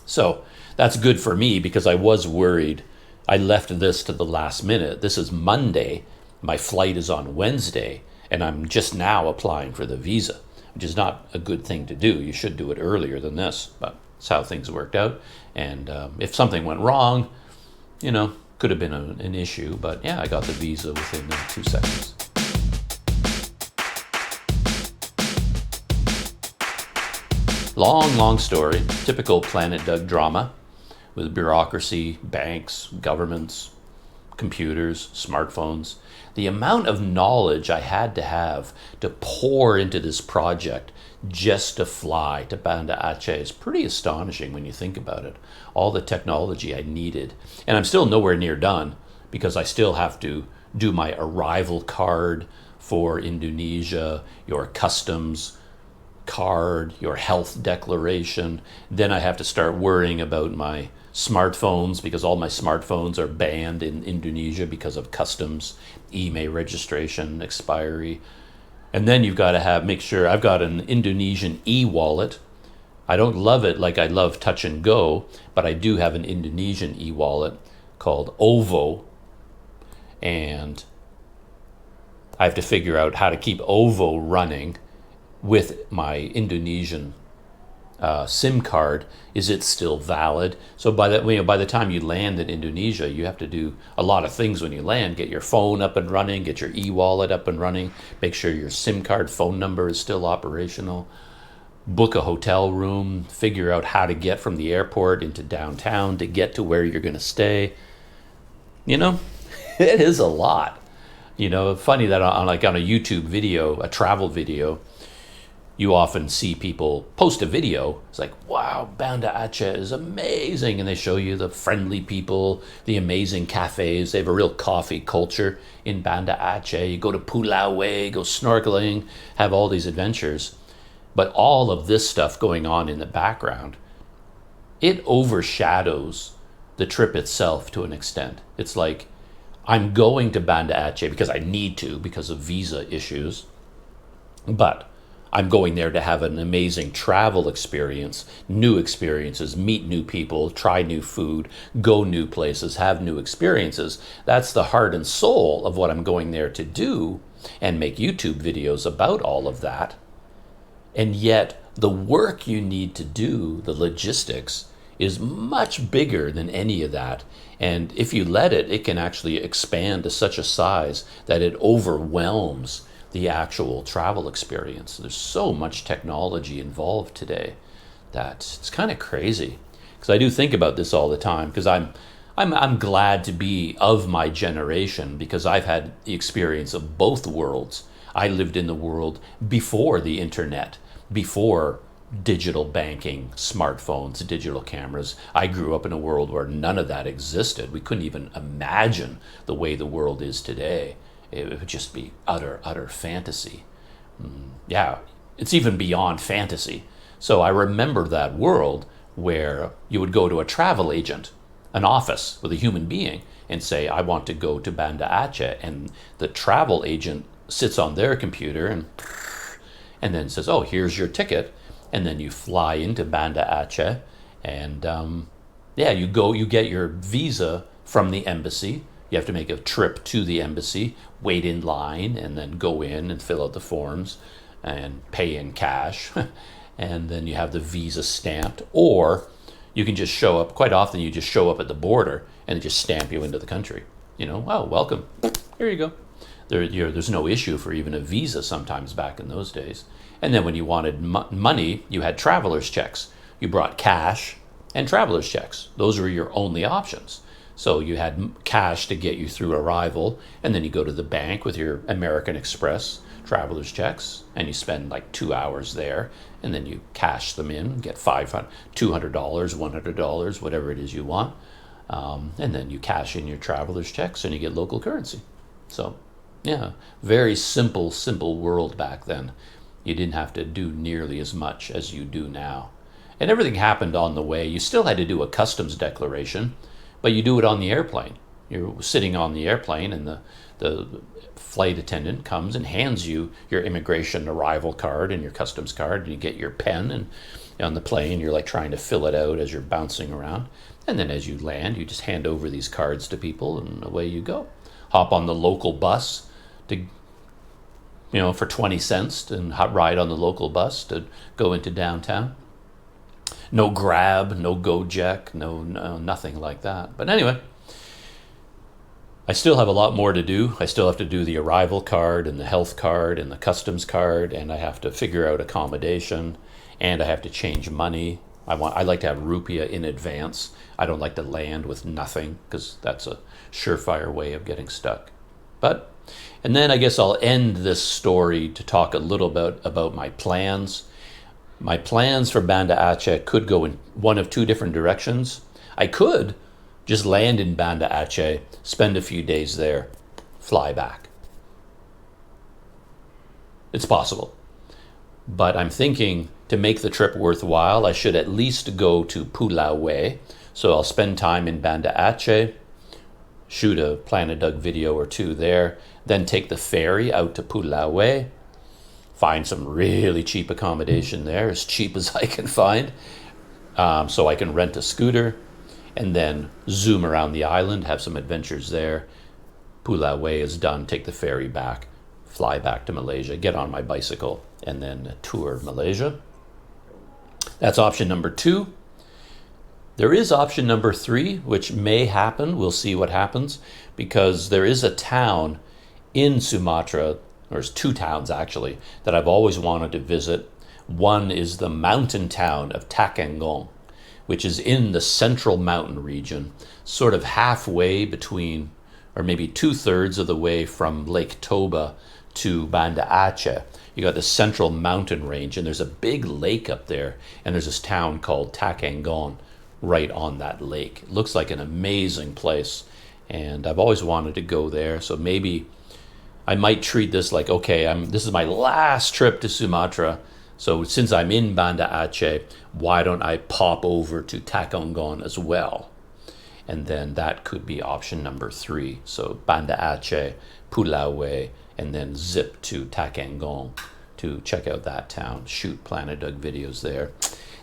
So that's good for me because I was worried. I left this to the last minute. This is Monday. My flight is on Wednesday, and I'm just now applying for the visa, which is not a good thing to do. You should do it earlier than this, but it's how things worked out. And if something went wrong, could have been an issue. But yeah, I got the visa within 2 seconds. Long story. Typical Planet Doug drama with bureaucracy, banks, governments, computers, smartphones. The amount of knowledge I had to have to pour into this project just to fly to Banda Aceh is pretty astonishing when you think about it. All the technology I needed. And I'm still nowhere near done because I still have to do my arrival card for Indonesia, your customs card, your health declaration. Then I have to start worrying about my smartphones because all my smartphones are banned in Indonesia because of customs, email registration, expiry. And then you've got to make sure I've got an Indonesian eWallet. I don't love it like I love Touch and Go, but I do have an Indonesian eWallet called OVO. And I have to figure out how to keep OVO running with my Indonesian SIM card. Is it still valid? So by the time you land in Indonesia, you have to do a lot of things when you land. Get your phone up and running, get your e-wallet up and running, make sure your SIM card phone number is still operational, book a hotel room, figure out how to get from the airport into downtown to get to where you're going to stay. It is a lot. Funny that on a YouTube video, a travel video, you often see people post a video. It's like, wow, Banda Aceh is amazing. And they show you the friendly people, the amazing cafes. They have a real coffee culture in Banda Aceh. You go to Pulau, go snorkeling, have all these adventures. But all of this stuff going on in the background, it overshadows the trip itself to an extent. It's like, I'm going to Banda Aceh because I need to, because of visa issues. But I'm going there to have an amazing travel experience, new experiences, meet new people, try new food, go new places, have new experiences. That's the heart and soul of what I'm going there to do, and make YouTube videos about all of that. And yet the work you need to do, the logistics, is much bigger than any of that. And if you let it, it can actually expand to such a size that it overwhelms the actual travel experience. There's so much technology involved today that it's kind of crazy. Because I do think about this all the time, because I'm glad to be of my generation, because I've had the experience of both worlds. I lived in the world before the internet, before digital banking, smartphones, digital cameras. I grew up in a world where none of that existed. We couldn't even imagine the way the world is today. It would just be utter fantasy. Yeah, it's even beyond fantasy. So I remember that world where you would go to a travel agent, an office with a human being, and say, I want to go to Banda Aceh. And the travel agent sits on their computer and then says, oh, here's your ticket. And then you fly into Banda Aceh, and you get your visa from the embassy. You have to make a trip to the embassy, wait in line, and then go in and fill out the forms and pay in cash. And then you have the visa stamped. Or you can just show up. Quite often you just show up at the border and they just stamp you into the country. Oh, welcome. Here you go. There's no issue for even a visa sometimes back in those days. And then when you wanted money, you had traveler's checks. You brought cash and traveler's checks. Those were your only options. So you had cash to get you through arrival, and then you go to the bank with your American Express traveler's checks, and you spend like 2 hours there, and then you cash them in, get $200, $100, whatever it is you want, and then you cash in your traveler's checks, and you get local currency. So, yeah, very simple world back then. You didn't have to do nearly as much as you do now. And everything happened on the way. You still had to do a customs declaration, but you do it on the airplane. You're sitting on the airplane, and the flight attendant comes and hands you your immigration arrival card and your customs card, and you get your pen, and on the plane you're like trying to fill it out as you're bouncing around. And then as you land, you just hand over these cards to people, and away you go. Hop on the local bus to, for 20 cents, and ride on the local bus to go into downtown. No Grab, no Gojek, no nothing like that. But anyway, I still have a lot more to do. I still have to do the arrival card and the health card and the customs card, and I have to figure out accommodation, and I have to change money. I like to have rupiah in advance. I don't like to land with nothing, because that's a surefire way of getting stuck. And then I guess I'll end this story to talk a little bit about my plans. My plans for Banda Aceh could go in one of two different directions. I could just land in Banda Aceh, spend a few days there, fly back. It's possible. But I'm thinking to make the trip worthwhile, I should at least go to Pulau. So I'll spend time in Banda Aceh, shoot a Planet Doug video or two there, then take the ferry out to Pulau, find some really cheap accommodation there, as cheap as I can find, so I can rent a scooter, and then zoom around the island, have some adventures there. Pulau is done, take the ferry back, fly back to Malaysia, get on my bicycle, and then tour Malaysia. That's option number 2. There is option number 3, which may happen. We'll see what happens, because there is a town in Sumatra, or there's 2 towns actually, that I've always wanted to visit. One is the mountain town of Takengon, which is in the central mountain region, sort of halfway between, or maybe 2/3 of the way from Lake Toba to Banda Aceh. You got the central mountain range, and there's a big lake up there, and there's this town called Takengon right on that lake. It looks like an amazing place, and I've always wanted to go there, so maybe I might treat this like, okay, this is my last trip to Sumatra, so since I'm in Banda Aceh, why don't I pop over to Takengon as well? And then that could be option number 3. So Banda Aceh, Pulau, and then zip to Takengon to check out that town, shoot Planet Doug videos there.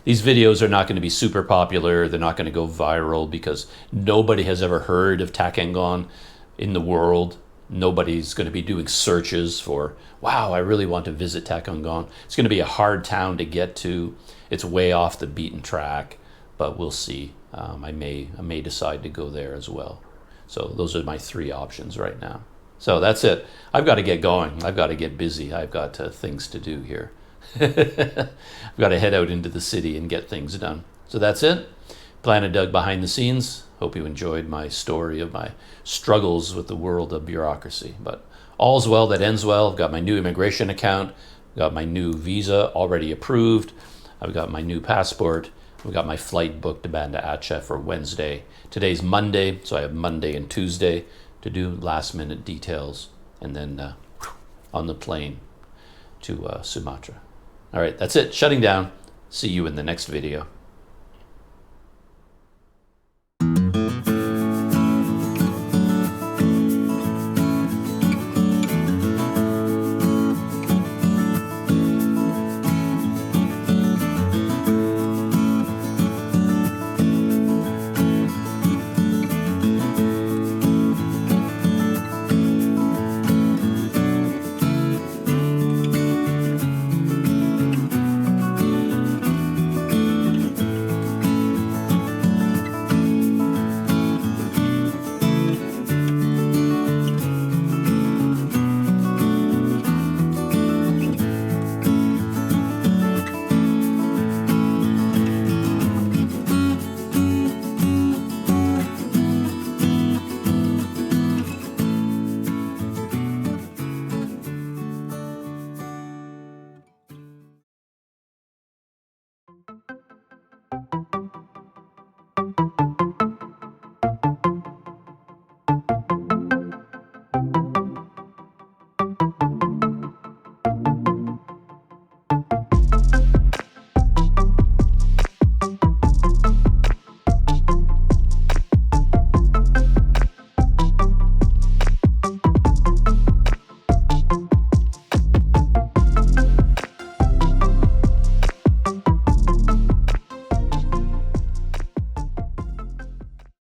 These videos are not going to be super popular. They're not going to go viral because nobody has ever heard of Takengon in the world. Nobody's going to be doing searches for, wow, I really want to visit Takengon. It's going to be a hard town to get to. It's way off the beaten track, but we'll see. I may decide to go there as well. So those are my 3 options right now. So that's it. I've got to get going. I've got to get busy. I've got things to do here. I've got to head out into the city and get things done. So that's it. Planet Doug behind the scenes. Hope you enjoyed my story of my struggles with the world of bureaucracy. But all's well that ends well. I've got my new immigration account. I've got my new visa already approved. I've got my new passport. We've got my flight booked to Banda Aceh for Wednesday. Today's Monday, so I have Monday and Tuesday to do last minute details, and then on the plane to Sumatra. All right, that's it. Shutting down. See you in the next video.